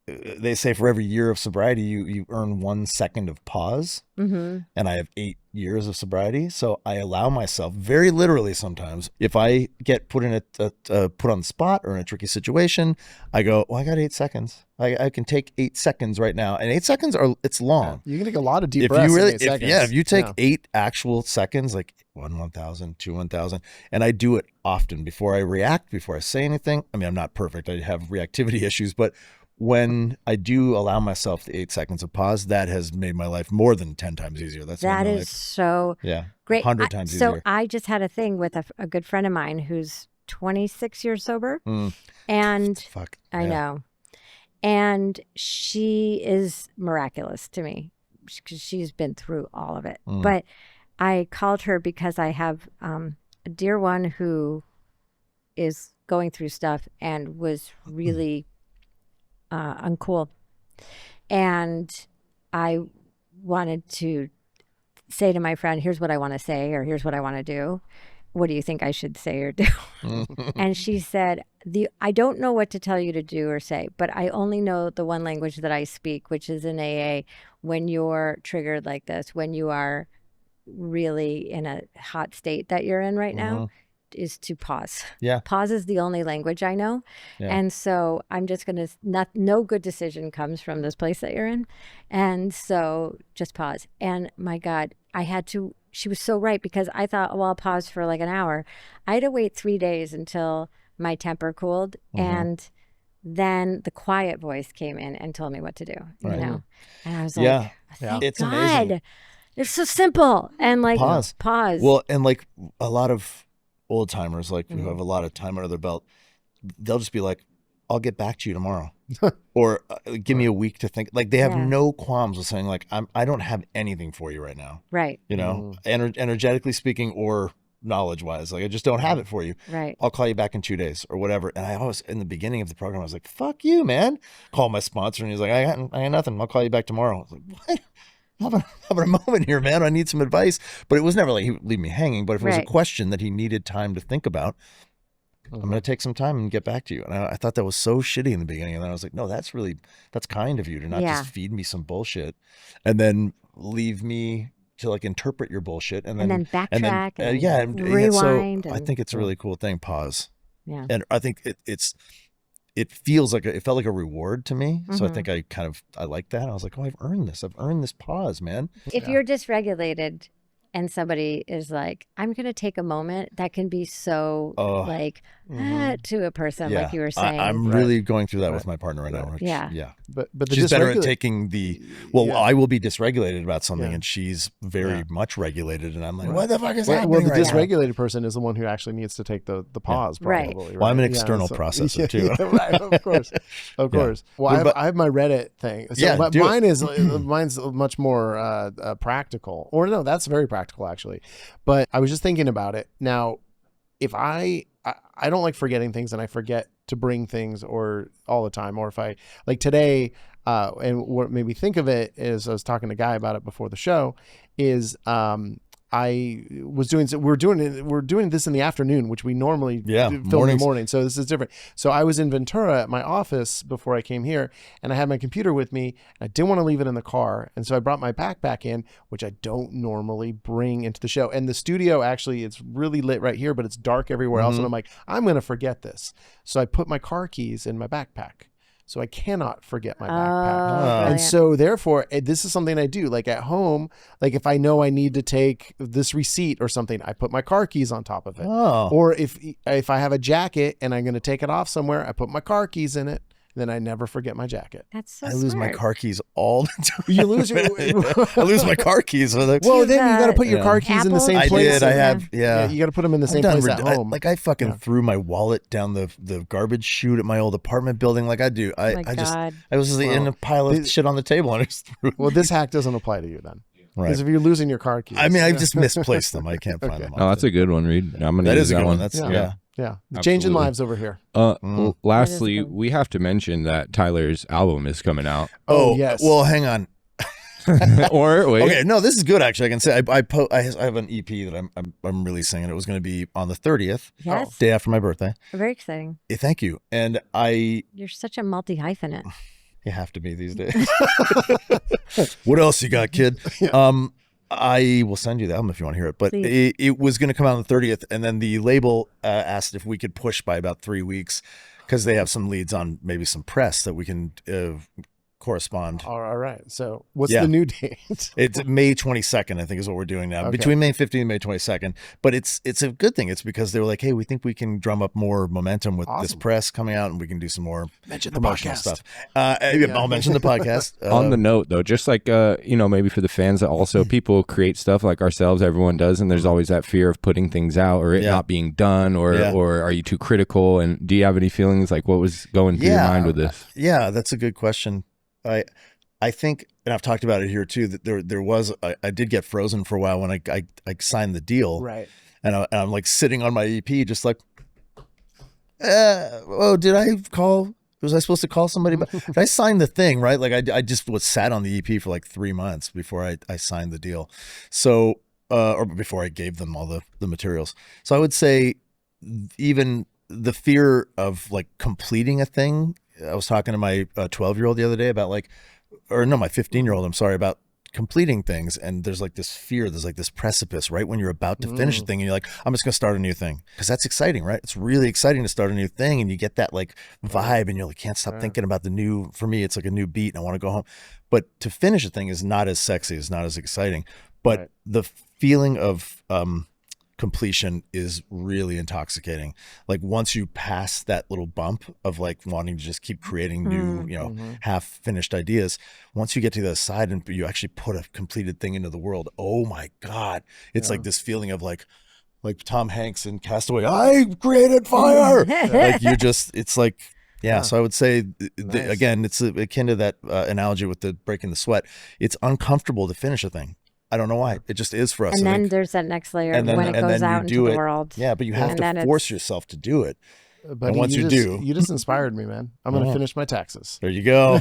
S2: they say for every year of sobriety, you earn 1 second of pause. And I have 8 years of sobriety. So I allow myself very literally sometimes, if I get put on the spot or in a tricky situation, I go, well, I got 8 seconds. I can take 8 seconds right now. And 8 seconds it's long.
S3: You can take a lot of deep breaths in 8 seconds.
S2: If you take 8 actual seconds, like 1,000, 2, 1,000, and I do it often before I react, before I say anything. I mean, I'm not perfect. I have reactivity issues, but when I do allow myself the 8 seconds of pause, that has made my life more than 10 times easier.
S1: That is so great.
S2: 100 times easier.
S1: So I just had a thing with a good friend of mine who's 26 years sober. And I know. And she is miraculous to me because she's been through all of it. But I called her because I have a dear one who is going through stuff and was really uncool. And I wanted to say to my friend, here's what I want to say, or here's what I want to do. what do you think I should say or do? And she said, I don't know what to tell you to do or say, but I only know the one language that I speak, which is in AA. When you're triggered like this, when you are really in a hot state that you're in right now, is to pause.
S2: Yeah.
S1: Pause is the only language I know. Yeah. And so I'm just going to, no good decision comes from this place that you're in. And so just pause. And my God, she was so right, because I thought, well, I'll pause for like an hour. I had to wait 3 days until my temper cooled. And then the quiet voice came in and told me what to do, you know? And I was like, thank
S2: it's
S1: God.
S2: amazing.
S1: It's so simple. And like,
S2: pause.
S1: Well,
S2: and like a lot of old timers, like who have a lot of time under their belt, they'll just be like, I'll get back to you tomorrow. Or give me a week to think. Like they have no qualms with saying like, I don't have anything for you right now.
S1: Right.
S2: You know, energetically speaking, or knowledge wise, like I just don't have it for you.
S1: Right.
S2: I'll call you back in 2 days or whatever. And I always, in the beginning of the program, I was like, fuck you, man. Call my sponsor and he's like, I got nothing. I'll call you back tomorrow. I was like, what? Having a moment here, man. I need some advice. But it was never like he would leave me hanging. But if it was a question that he needed time to think about, I'm going to take some time and get back to you. And I thought that was so shitty in the beginning. And then I was like, no, that's kind of you to not just feed me some bullshit and then leave me to like interpret your bullshit and then
S1: backtrack and rewind.
S2: So I think it's a really cool thing. Pause.
S1: Yeah.
S2: And I think it feels like it felt like a reward to me. So I think I like that. I was like, oh, I've earned this pause, man.
S1: If you're dysregulated and somebody is like, I'm going to take a moment, that can be so to a person, like you were saying.
S2: I'm really going through that with my partner right now. Which,
S3: But
S2: she's better at taking I will be dysregulated about something and she's very much regulated. And I'm like, what the fuck is happening?
S3: Well, the dysregulated person is the one who actually needs to take the pause, probably. Right.
S2: Well, I'm an external processor too.
S3: Right, of course. Of course. Well, I have my Reddit thing. So mine's much more practical. Or no, that's very practical actually. But I was just thinking about it. Now, if I don't like forgetting things, and I forget to bring things or all the time, or if I like today, and what made me think of it is I was talking to a guy about it before the show, is I was doing, we're doing this in the afternoon, which we normally film in the morning. So this is different. So I was in Ventura at my office before I came here, and I had my computer with me. I didn't want to leave it in the car. And so I brought my backpack in, which I don't normally bring into the show. And the studio, actually, it's really lit right here, but it's dark everywhere else. And I'm like, I'm going to forget this. So I put my car keys in my backpack. So I cannot forget my backpack. And so therefore, this is something I do. Like at home, like if I know I need to take this receipt or something, I put my car keys on top of it. Or if I have a jacket and I'm going to take it off somewhere, I put my car keys in it. Then I never forget my jacket.
S1: That's so
S2: I lose
S1: smart.
S2: my car keys all the time.
S3: You lose
S2: I lose my car keys.
S3: Well, then you got to put your car keys in the same place.
S2: I have. You
S3: got to put them in the same place at home.
S2: I fucking threw my wallet down the garbage chute at my old apartment building. Like I do. I was just in a pile of shit on the table and I just threw.
S3: Well, this hack doesn't apply to you then. Right. Because if you're losing your car keys.
S2: I mean, I just misplaced them. I can't find them.
S4: Oh, that's a good one, Reed. I'm going to use that one.
S2: That's
S3: Yeah. Changing lives over here.
S4: Lastly, we have to mention that Tyler's album is coming out.
S2: Oh, yes. Well, hang on.
S4: Or wait.
S2: Okay, no, this is good actually. I can say I have an EP that I'm releasing, and it was going to be on the 30th, day after my birthday.
S1: Very exciting.
S2: Thank you. And you're
S1: such a multi-hyphenate.
S2: You have to be these days. What else you got, kid? I will send you the album if you want to hear it. But it was going to come out on the 30th, and then the label asked if we could push by about 3 weeks because they have some leads on maybe some press that we can correspond.
S3: All right. So what's the new date?
S2: It's May 22nd, I think is what we're doing now. Okay. Between May 15th and May 22nd. But it's a good thing. It's because they were like, hey, we think we can drum up more momentum with this press coming out and we can do some more promotional stuff. I'll mention the podcast.
S4: On the note though, just like, maybe for the fans that also people create stuff like ourselves, everyone does. And there's always that fear of putting things out or it not being done or are you too critical? And do you have any feelings like what was going through your mind with this?
S2: Yeah, that's a good question. I think, and I've talked about it here too, that there was, I did get frozen for a while when I signed the deal.
S3: Right.
S2: And I'm like sitting on my EP, just like, did I call? Was I supposed to call somebody? But I signed the thing, right? Like I just was sat on the EP for like 3 months before I signed the deal. So or before I gave them all the materials. So I would say even the fear of like completing a thing. I was talking to my 12-year-old the other day about my 15-year-old, I'm sorry, about completing things. And there's like this fear, there's like this precipice right when you're about to finish a thing and you're like, I'm just going to start a new thing. Because that's exciting, right? It's really exciting to start a new thing and you get that like vibe and you're like, can't stop thinking about the new, for me, it's like a new beat and I want to go home. But to finish a thing is not as sexy, it's not as exciting. But the feeling of completion is really intoxicating. Like once you pass that little bump of like wanting to just keep creating new, half finished ideas, once you get to the other side and you actually put a completed thing into the world, oh my God, it's like this feeling of like Tom Hanks in Castaway, I created fire. Like it's like, so I would say, again, it's akin to that analogy with the breaking the sweat. It's uncomfortable to finish a thing. I don't know why. It just is for us.
S1: And then there's that next layer when it goes out into the world.
S2: Yeah, but you have to force yourself to do it.
S3: But and once you just inspired me, man. I'm going to finish my taxes.
S2: There you go.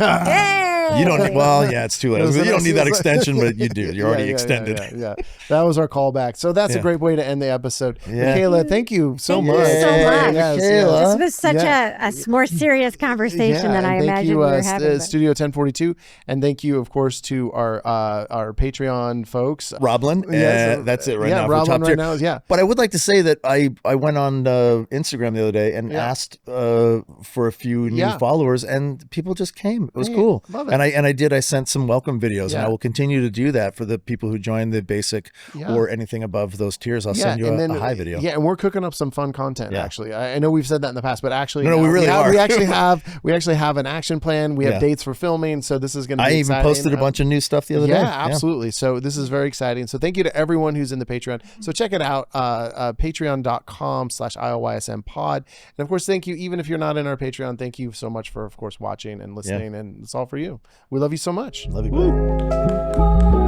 S2: You don't need, it's too late. You don't need that extension, but you do. You're already extended.
S3: Yeah. That was our callback. So that's a great way to end the episode. Michaela, thank you so much.
S1: Thank you so much. This was such a more serious conversation than I imagined we were having.
S3: Studio 1042. And thank you, of course, to our Patreon folks.
S2: Roblin. That's it right now.
S3: Roblin right now.
S2: But I would like to say that I went on Instagram the other day and asked for a few new followers and people just came. It was cool.
S3: Love it.
S2: I sent some welcome videos and I will continue to do that for the people who join the basic or anything above those tiers. I'll send you a high video.
S3: Yeah, and we're cooking up some fun content actually. I know we've said that in the past, but actually
S2: we really are.
S3: We actually have an action plan. We have dates for filming, so this is going to be exciting.
S2: I even posted a bunch of new stuff the other day.
S3: Yeah, absolutely. So this is very exciting. So thank you to everyone who's in the Patreon. So check it out, patreon.com/IOYSM pod. And of course, thank you, even if you're not in our Patreon, thank you so much for, of course, watching and listening. And it's all for you. We love you so much.
S2: Love you, bud.